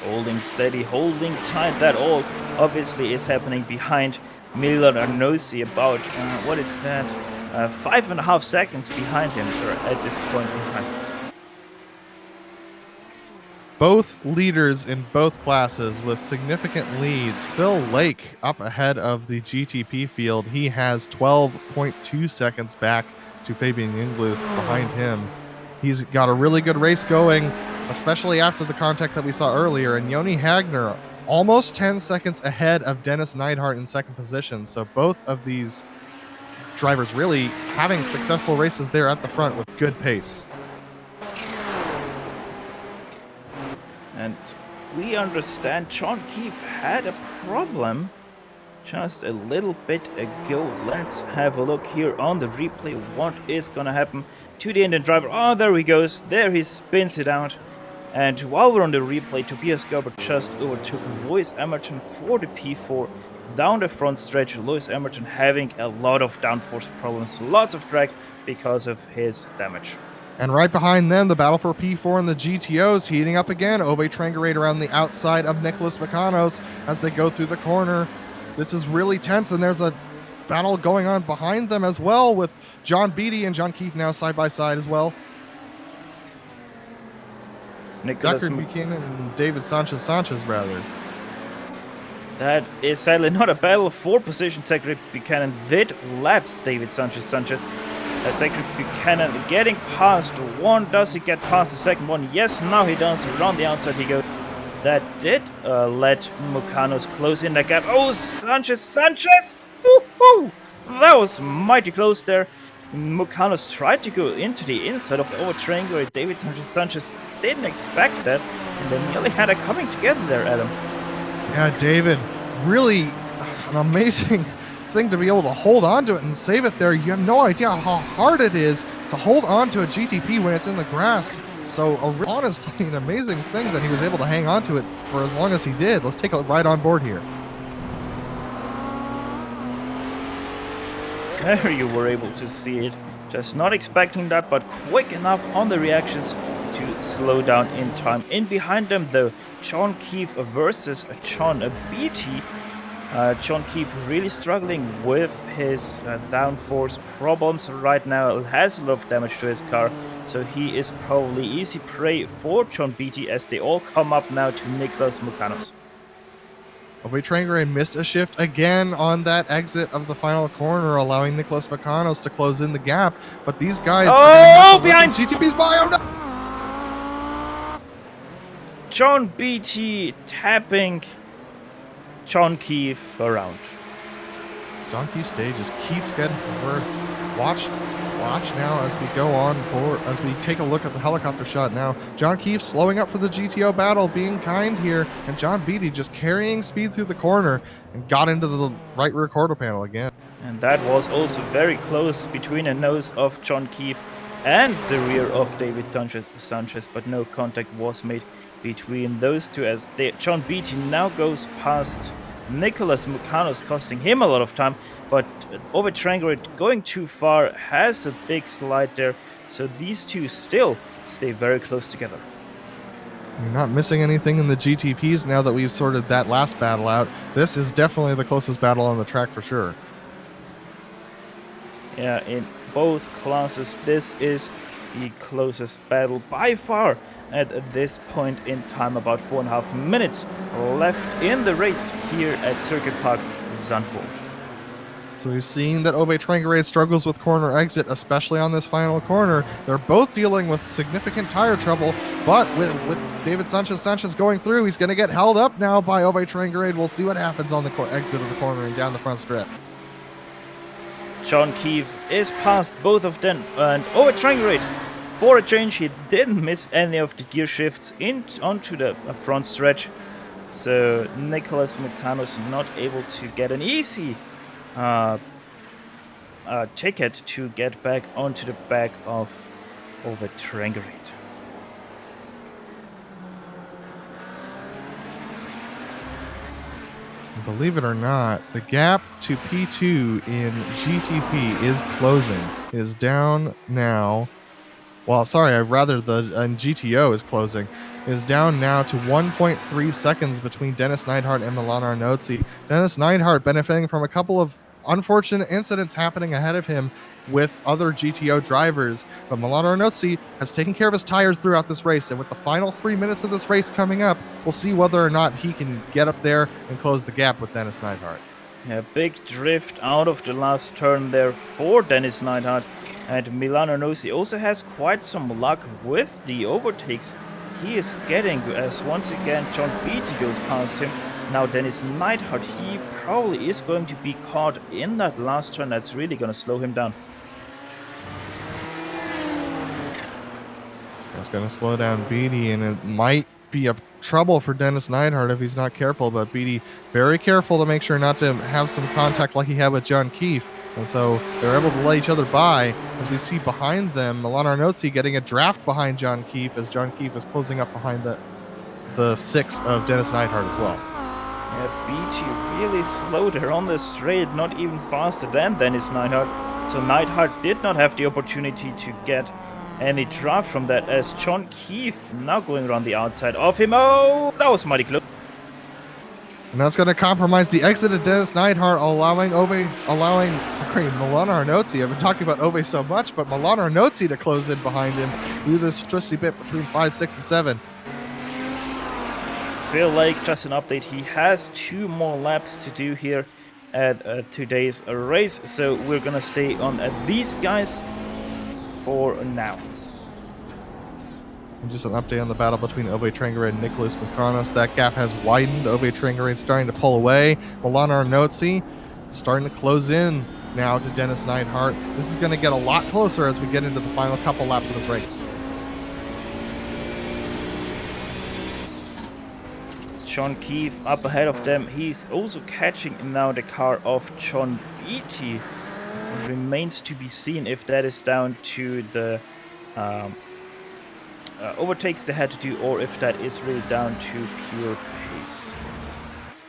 Holding steady, holding tight. That all obviously is happening behind Milan Arnosi, about, what is that? 5.5 seconds behind him at this point in time. both leaders in both classes with significant leads. Phil Lake up ahead of the GTP field. He has 12.2 seconds back to Fabian Ingluth behind him. He's got a really good race going, especially after the contact that we saw earlier. And Joni Hagner almost 10 seconds ahead of Dennis Neidhart in second position. So both of these drivers really having successful races there at the front with good pace. And we understand John Keefe had a problem just a little bit ago. Let's have a look here on the replay. What is gonna happen to the Indian driver? Oh, there he goes. There he spins it out. And while we're on the replay, Tobias Gerber just overtook Lewis Emerton for the P4 down the front stretch. Lewis Emerton having a lot of downforce problems, lots of drag because of his damage. And right behind them, the battle for P4 and the GTOs heating up again. Ove Trangerade around the outside of Nicholas Makanos as they go through the corner. This is really tense, and there's a battle going on behind them as well with John Beatty and John Keefe now side by side as well. Zachary Buchanan and David Sanchez rather. That is sadly not a battle for position. Zachary Buchanan did lapse David Sanchez. Zachary Buchanan getting past one. Does he get past the second one? Yes, now he does. Around the outside he goes. That did let Mukanos close in the gap. Oh, Sanchez! Woo-hoo! That was mighty close there. Mukanos tried to go into the inside of Ove Trangerade. David Sanchez didn't expect that. And they nearly had it coming together there, Adam. Yeah, David, really an amazing thing to be able to hold on to it and save it there. You have no idea how hard it is to hold on to a GTP when it's in the grass. So honestly, an amazing thing that he was able to hang on to it for as long as he did. Let's take a ride on board here. There you were able to see it. Just not expecting that, but quick enough on the reactions to slow down in time. In behind them, though, John Keefe versus John Beatty. John Keefe really struggling with his downforce problems right now. Has a lot of damage to his car, so he is probably easy prey for John Beatty as they all come up now to Nicholas Mukanos. Ove Trangerade missed a shift again on that exit of the final corner, allowing Nicholas Mukanos to close in the gap. But these guys are behind GTP's bio. No! John Beatty tapping John Keefe around. John Keefe's stage just keeps getting worse. Watch now as we go on board, as we take a look at the helicopter shot now. John Keefe slowing up for the GTO battle, being kind here, and John Beatty just carrying speed through the corner and got into the right rear quarter panel again. And that was also very close between the nose of John Keefe and the rear of David Sanchez, but no contact was made between those two as John Beatty now goes past Nicholas Mukanos, costing him a lot of time, but Ove Trangerade going too far, has a big slide there, so these two still stay very close together. You're not missing anything in the GTPs now that we've sorted that last battle out. This is definitely the closest battle on the track for sure. Yeah, in both classes, this is the closest battle by far. At this point in time, about 4.5 minutes left in the race here at Circuit Park Zandvoort. So we've seen that Ove Trangerade struggles with corner exit, especially on this final corner. They're both dealing with significant tire trouble, but with David Sanchez going through, he's going to get held up now by Ove Trangerade. We'll see what happens on the exit of the corner and down the front stretch. John Keefe is past both of them, and Ove Trangerade, for a change, he didn't miss any of the gear shifts onto the front stretch. So Nicholas Mukanos not able to get an easy ticket to get back onto the back of Ove Trangerade. Believe it or not, the gap to P2 in GTP is closing. It is down now. Well, sorry, the GTO is closing. It is down now to 1.3 seconds between Dennis Neidhart and Milan Arnozzi. Dennis Neidhart benefiting from a couple of unfortunate incidents happening ahead of him with other GTO drivers. But Milan Arnozzi has taken care of his tires throughout this race, and with the final 3 minutes of this race coming up, we'll see whether or not he can get up there and close the gap with Dennis Neidhart. A big drift out of the last turn there for Dennis Neidhart. And Milan Arnozzi also has quite some luck with the overtakes he is getting, as once again John Beatty goes past him. Now Dennis Neidhart, he probably is going to be caught in that last turn. That's really going to slow him down. That's going to slow down Beatty, and it might be a trouble for Dennis Neidhart if he's not careful. But Beatty very careful to make sure not to have some contact like he had with John Keefe. And so they're able to let each other by. As we see behind them, Milan Arnozzi getting a draft behind John Keefe, as John Keefe is closing up behind the 6 of Dennis Neidhart as well. Yeah, Beatty really slowed her on the straight, not even faster than Dennis Neidhart. So Neidhart did not have the opportunity to get any draft from that, as John Keefe now going around the outside of him. Oh, that was mighty close. And that's going to compromise the exit of Dennis Neidhart, allowing Milan Arnozzi. I've been talking about Ove so much, but Milan Arnozzi to close in behind him through this twisty bit between 5, 6, and 7. Feel like, just an update, he has 2 more laps to do here at today's race, so we're gonna stay on these guys for now. And just an update on the battle between Ove Trengere and Nicholas Mikanos. That gap has widened. Ove Trengere starting to pull away. Milan Arnozzi starting to close in now to Dennis Neidhart. This is going to get a lot closer as we get into the final couple laps of this race. John Keefe up ahead of them. He's also catching now the car of John Beatty. It remains to be seen if that is down to the overtakes they had to do, or if that is really down to pure pace.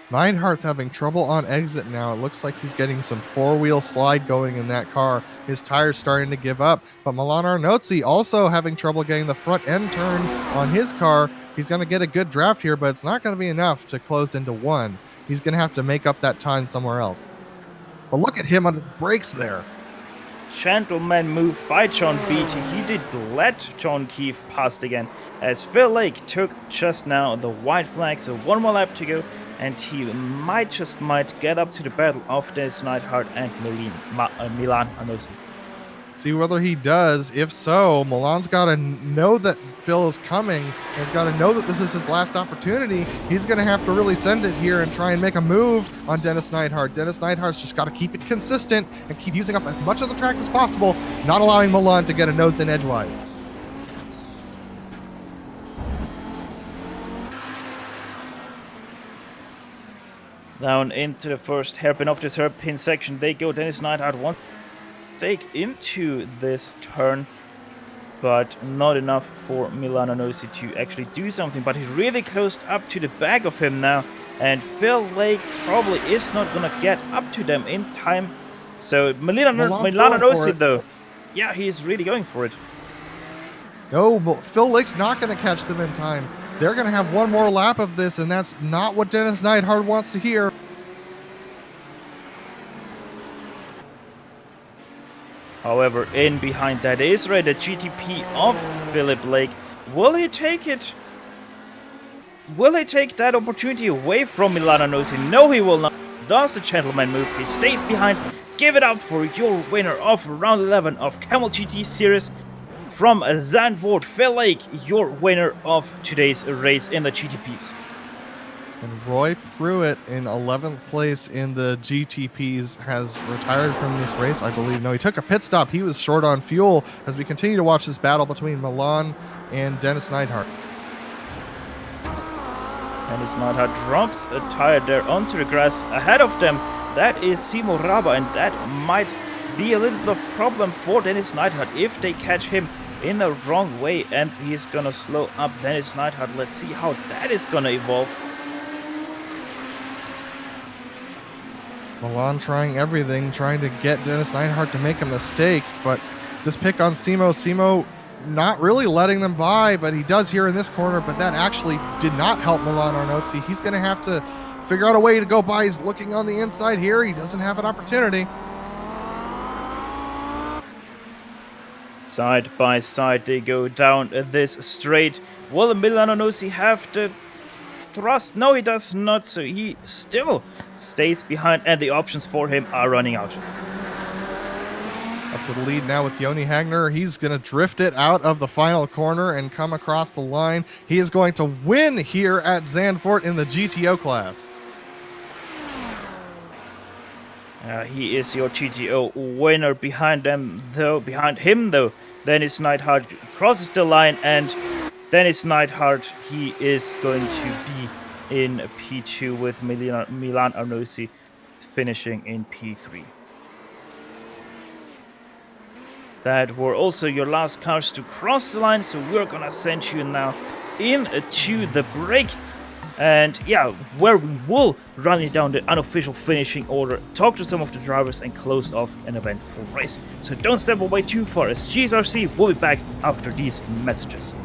Neidhart's having trouble on exit now. It looks like he's getting some 4-wheel slide going in that car. His tire's starting to give up. But Milan Arnozzi also having trouble getting the front end turn on his car. He's going to get a good draft here, but it's not going to be enough to close into 1. He's going to have to make up that time somewhere else. But look at him on the brakes there. Gentleman move by John Beatty. He did let John Keefe pass again, as Phil Lake took just now the white flag. So 1 more lap to go, and he might get up to the battle of Dennis Neidhart and Milan Arnozzi. See whether he does. If so, Milan's got to know that Phil is coming. He's got to know that this is his last opportunity. He's going to have to really send it here and try and make a move on Dennis Neidhart. Dennis Neidhart's just got to keep it consistent and keep using up as much of the track as possible, not allowing Milan to get a nose in edgewise. Down into the first hairpin of this hairpin section they go. Dennis Neidhart wants to take into this turn, but not enough for Milan Arnozzi to actually do something. But he's really closed up to the back of him now, and Phil Lake probably is not gonna get up to them in time. So Milan Arnozzi though, yeah, he's really going for it. No, but Phil Lake's not going to catch them in time. They're going to have 1 more lap of this, and that's not what Dennis Neidhart wants to hear. However, in behind that is right the GTP of Philip Lake. Will he take it? Will he take that opportunity away from Milan Arnozzi? No, he will not. Does the gentleman move? He stays behind. Give it up for your winner of round 11 of Kamel GT Series. From Zandvoort, Phil Lake, your winner of today's race in the GTPs. And Roy Pruitt in 11th place in the GTPs has retired from this race, I believe. No, he took a pit stop. He was short on fuel as we continue to watch this battle between Milan and Dennis Neidhart. Dennis Neidhart drops a tire there onto the grass ahead of them. That is Simo Raba, and that might be a little bit of problem for Dennis Neidhart if they catch him in the wrong way, and he's gonna slow up Dennis Neidhart. Let's see how that is gonna evolve. Milan trying everything, trying to get Dennis Neidhart to make a mistake, but this pick on Simo not really letting them by, but he does here in this corner, but that actually did not help Milan Arnozzi. He's going to have to figure out a way to go by. He's looking on the inside here. He doesn't have an opportunity. Side by side they go down this straight. Will Milanosi have the thrust? No, he does not, so he still stays behind, and the options for him are running out. Up to the lead now with Joni Hagner. He's going to drift it out of the final corner and come across the line. He is going to win here at Zandvoort in the GTO class. He is your GTO winner. Behind him though, Dennis Neidhart crosses the line, and Dennis Neidhart, he is going to be in P2 with Milan Arnosi finishing in P3. That were also your last cars to cross the line, so we're gonna send you now into the break. And yeah, where we will run it down the unofficial finishing order, talk to some of the drivers, and close off an eventful race. So don't step away too far, as GSRC will be back after these messages.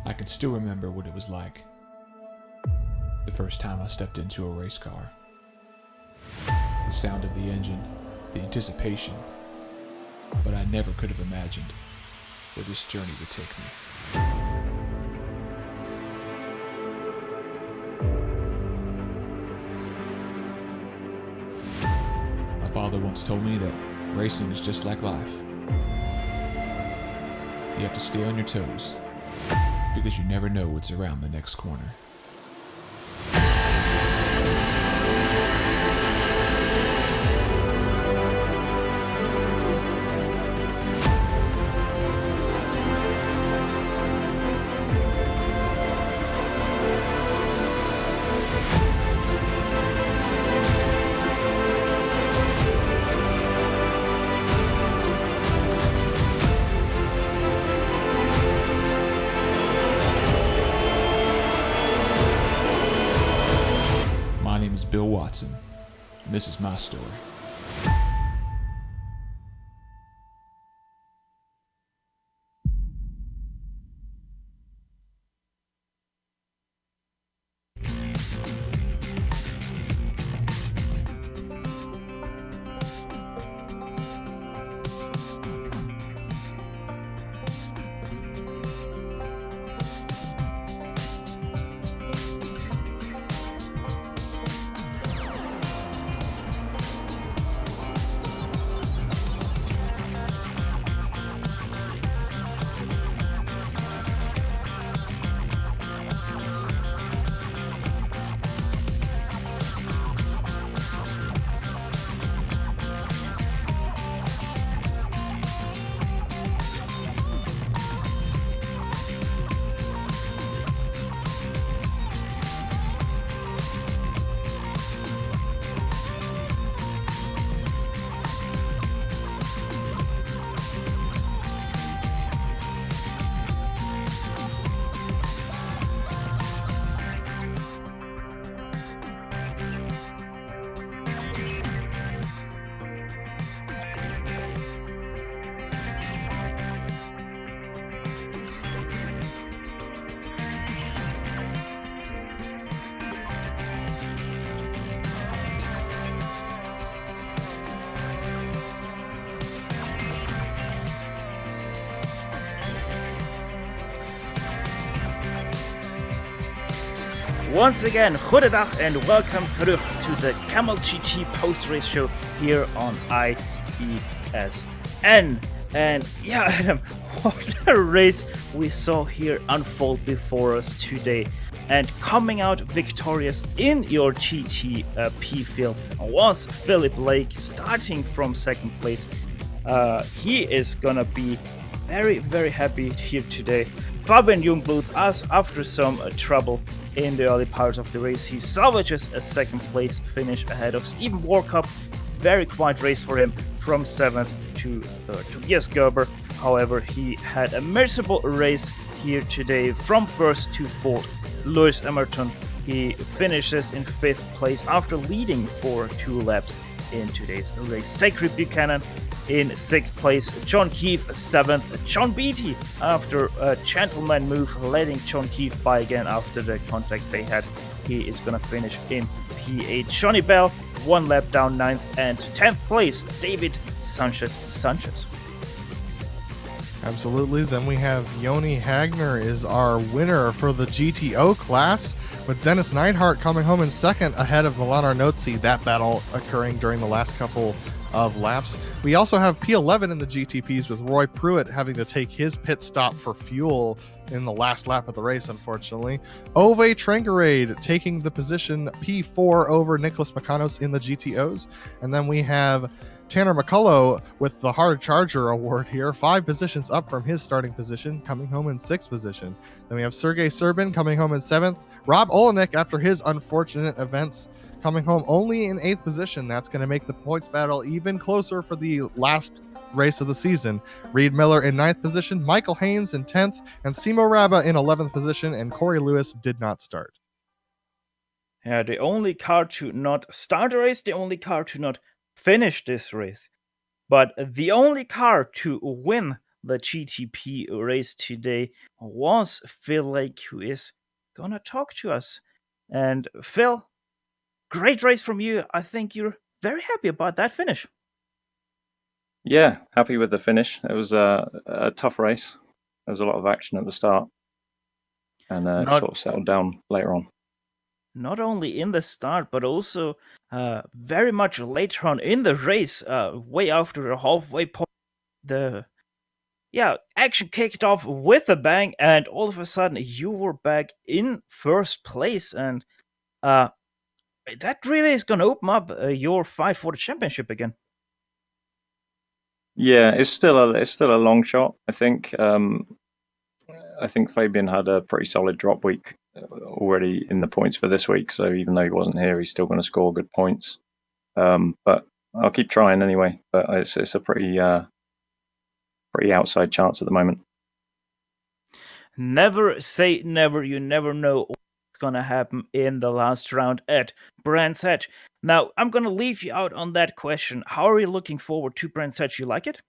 I can still remember what it was like the first time I stepped into a race car. The sound of the engine, the anticipation, but I never could have imagined where this journey would take me. My father once told me that racing is just like life. You have to stay on your toes, because you never know what's around the next corner. My name is Bill Watson, and this is my story. Once again, goedendag and welcome terug to the Kamel GT post-race show here on IESN. And yeah, Adam, what a race we saw here unfold before us today. And coming out victorious in your GTP field was Philip Lake, starting from second place. He is gonna be very, very happy here today. Fabian Jungbluth, after some trouble in the early part of the race, he salvages a second place finish ahead of Stephen Warkup. Very quiet race for him from 7th to 3rd. Tobias Gerber However, he had a miserable race here today from first to fourth. Lewis Emerton, he finishes in 5th place after leading for 2 laps in today's race. Zachary Buchanan in 6th place. John Keefe 7th. John Beattie, after a gentleman move, letting John Keefe by again after the contact they had, he is going to finish in P8. Johnny Bell 1 lap down 9th, and 10th place David Sanchez. Absolutely. Then we have Yoni Hagner is our winner for the GTO class, with Dennis Neidhart coming home in second ahead of Milan Arnozzi, that battle occurring during the last couple of laps. We also have P11 in the GTPs, with Roy Pruitt having to take his pit stop for fuel in the last lap of the race, unfortunately. Ove Trengerade taking the position P4 over Nicholas Makanos in the GTOs. And then we have Tanner McCullough with the Hard Charger award here, 5 positions up from his starting position, coming home in 6th position. Then we have Sergey Serbin coming home in 7th. Rob Olenek, after his unfortunate events, coming home only in 8th position. That's going to make the points battle even closer for the last race of the season. Reed Miller in 9th position, Michael Haynes in 10th, and Simo Raba in 11th position, and Corey Lewis did not start. Yeah, the only car to not start a race, the only car to not finish this race, but the only car to win the GTP race today was Phil Lake, who is gonna talk to us. And Phil, great race from you. I think you're very happy about that finish. Yeah, happy with the finish. It was a tough race. There was a lot of action at the start, and it sort of settled down later on. Not only in the start, but also very much later on in the race, way after the halfway point, the action kicked off with a bang, and all of a sudden you were back in 1st place, and that really is going to open up your fight for the championship again. Yeah, it's still a long shot. I think Fabian had a pretty solid drop week already in the points for this week. So even though he wasn't here, he's still going to score good points. But I'll keep trying anyway. But it's a pretty outside chance at the moment. Never say never. You never know what's going to happen in the last round at Brands Hatch. Now, I'm going to leave you out on that question. How are you looking forward to Brands Hatch? You like it?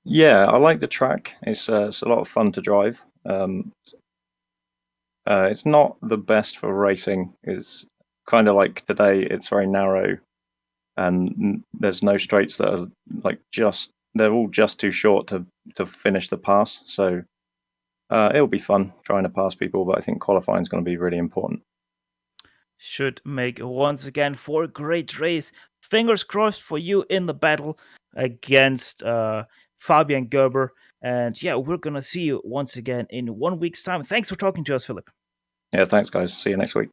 Yeah, I like the track. It's a lot of fun to drive. It's not the best for racing. It's kind of like today. It's very narrow, and there's no straights that are they're all just too short to finish the pass. So it'll be fun trying to pass people, but I think qualifying is going to be really important. Should make once again for a great race. Fingers crossed for you in the battle against Fabian Gerber. And yeah, we're going to see you once again in 1 week's time. Thanks for talking to us, Philip. Yeah, thanks, guys. See you next week.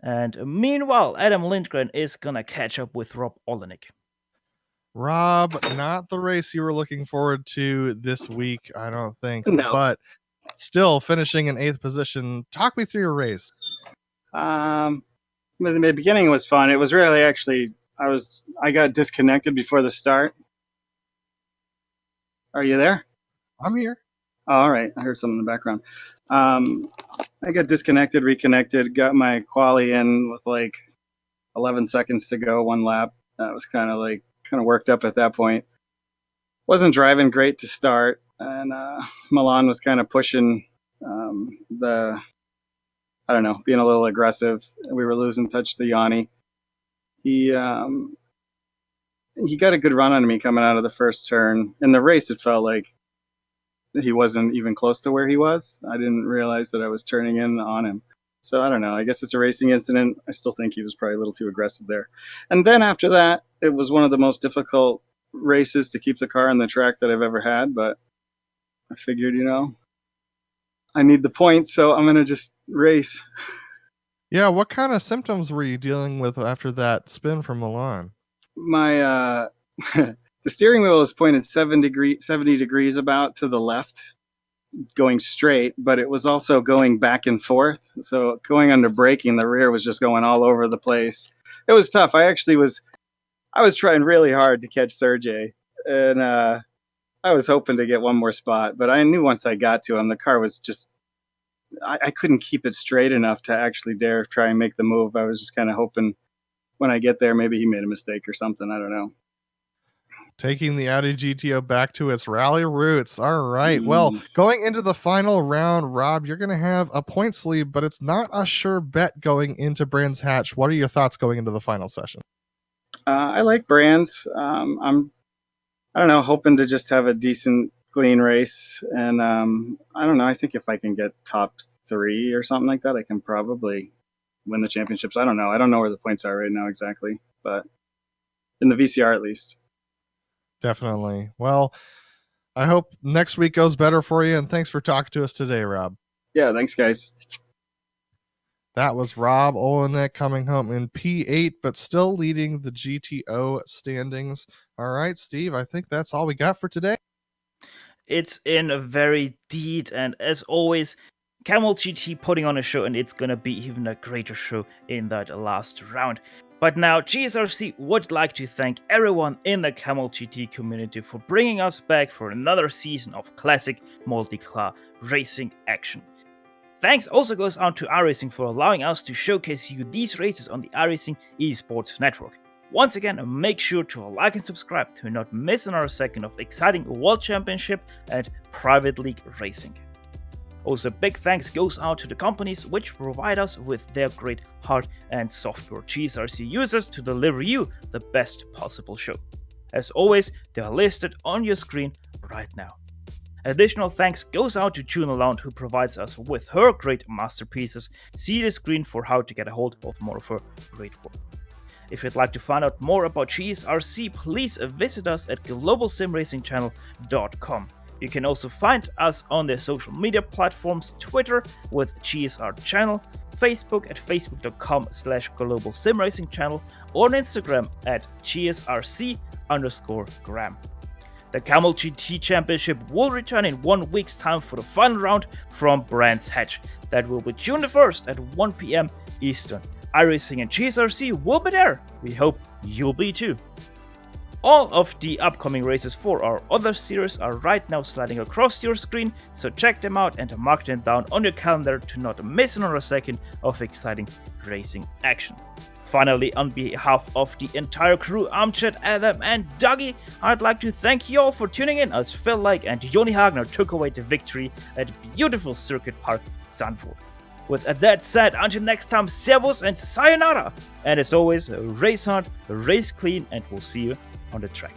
And meanwhile, Adam Lindgren is going to catch up with Rob Olenek. Rob, not the race you were looking forward to this week, I don't think. No. But still finishing in 8th position. Talk me through your race. The beginning was fun. It was really I got disconnected before the start. Are you there? I'm here. Oh, all right. I heard something in the background. I got disconnected, reconnected, got my quali in with 11 seconds to go, 1 lap. That was kind of worked up at that point. Wasn't driving great to start, and Milan was kind of pushing being a little aggressive. We were losing touch to Yanni. He got a good run on me coming out of the first turn. In the race, it felt like he wasn't even close to where he was. I didn't realize that I was turning in on him. So I don't know. I guess it's a racing incident. I still think he was probably a little too aggressive there. And then after that, it was one of the most difficult races to keep the car on the track that I've ever had. But I figured, I need the points, so I'm going to just race. Yeah, what kind of symptoms were you dealing with after that spin from Milan? My the steering wheel was pointed 70 degrees about to the left, going straight, but it was also going back and forth. So going under braking, the rear was just going all over the place. It was tough. I was trying really hard to catch Sergey, and I was hoping to get one more spot, but I knew once I got to him, the car was just, I couldn't keep it straight enough to actually dare try and make the move. I was just kind of hoping when I get there, maybe he made a mistake or something. I don't know. Taking the Audi GTO back to its rally roots. All right. Well, Mm. going into the final round, Rob, you're going to have a points lead, but it's not a sure bet going into Brands Hatch. What are your thoughts going into the final session? I like Brands. I don't know, hoping to just have a decent, clean race. And I don't know. I think if I can get top 3 or something like that, I can probably win the championships. I don't know. I don't know where the points are right now exactly, but in the VCR at least. Definitely. Well, I hope next week goes better for you, and thanks for talking to us today, Rob. Yeah, thanks, guys. That was Rob Olenek coming home in P8, but still leading the GTO standings. All right, Steve, I think that's all we got for today. It's in a very deed, and as always, Kamel GT putting on a show, and it's gonna be even a greater show in that last round. But now, GSRC would like to thank everyone in the Kamel GT community for bringing us back for another season of classic multi-car racing action. Thanks also goes out to iRacing for allowing us to showcase you these races on the iRacing esports network. Once again, make sure to like and subscribe to not miss another second of exciting World Championship and Private League racing. Also, big thanks goes out to the companies which provide us with their great hard and software GSRC users to deliver you the best possible show. As always, they are listed on your screen right now. Additional thanks goes out to June Lalonde, who provides us with her great masterpieces. See the screen for how to get a hold of more of her great work. If you'd like to find out more about GSRC, please visit us at globalsimracingchannel.com. You can also find us on the social media platforms, Twitter with GSR Channel, Facebook at facebook.com/globalsimracingchannel, or on Instagram at GSRC_gram. The Kamel GT Championship will return in 1 week's time for the final round from Brands Hatch. That will be June the 1st at 1 p.m. Eastern. iRacing and GSRC will be there. We hope you'll be too. All of the upcoming races for our other series are right now sliding across your screen, so check them out and mark them down on your calendar to not miss another second of exciting racing action. Finally, on behalf of the entire crew, I'm Chad, Adam, and Dougie, I'd like to thank you all for tuning in as Phil Lake and Joni Hagner took away the victory at beautiful Circuit Park, Zandvoort. With that said, until next time, servus and sayonara! And as always, race hard, race clean, and we'll see you on the track.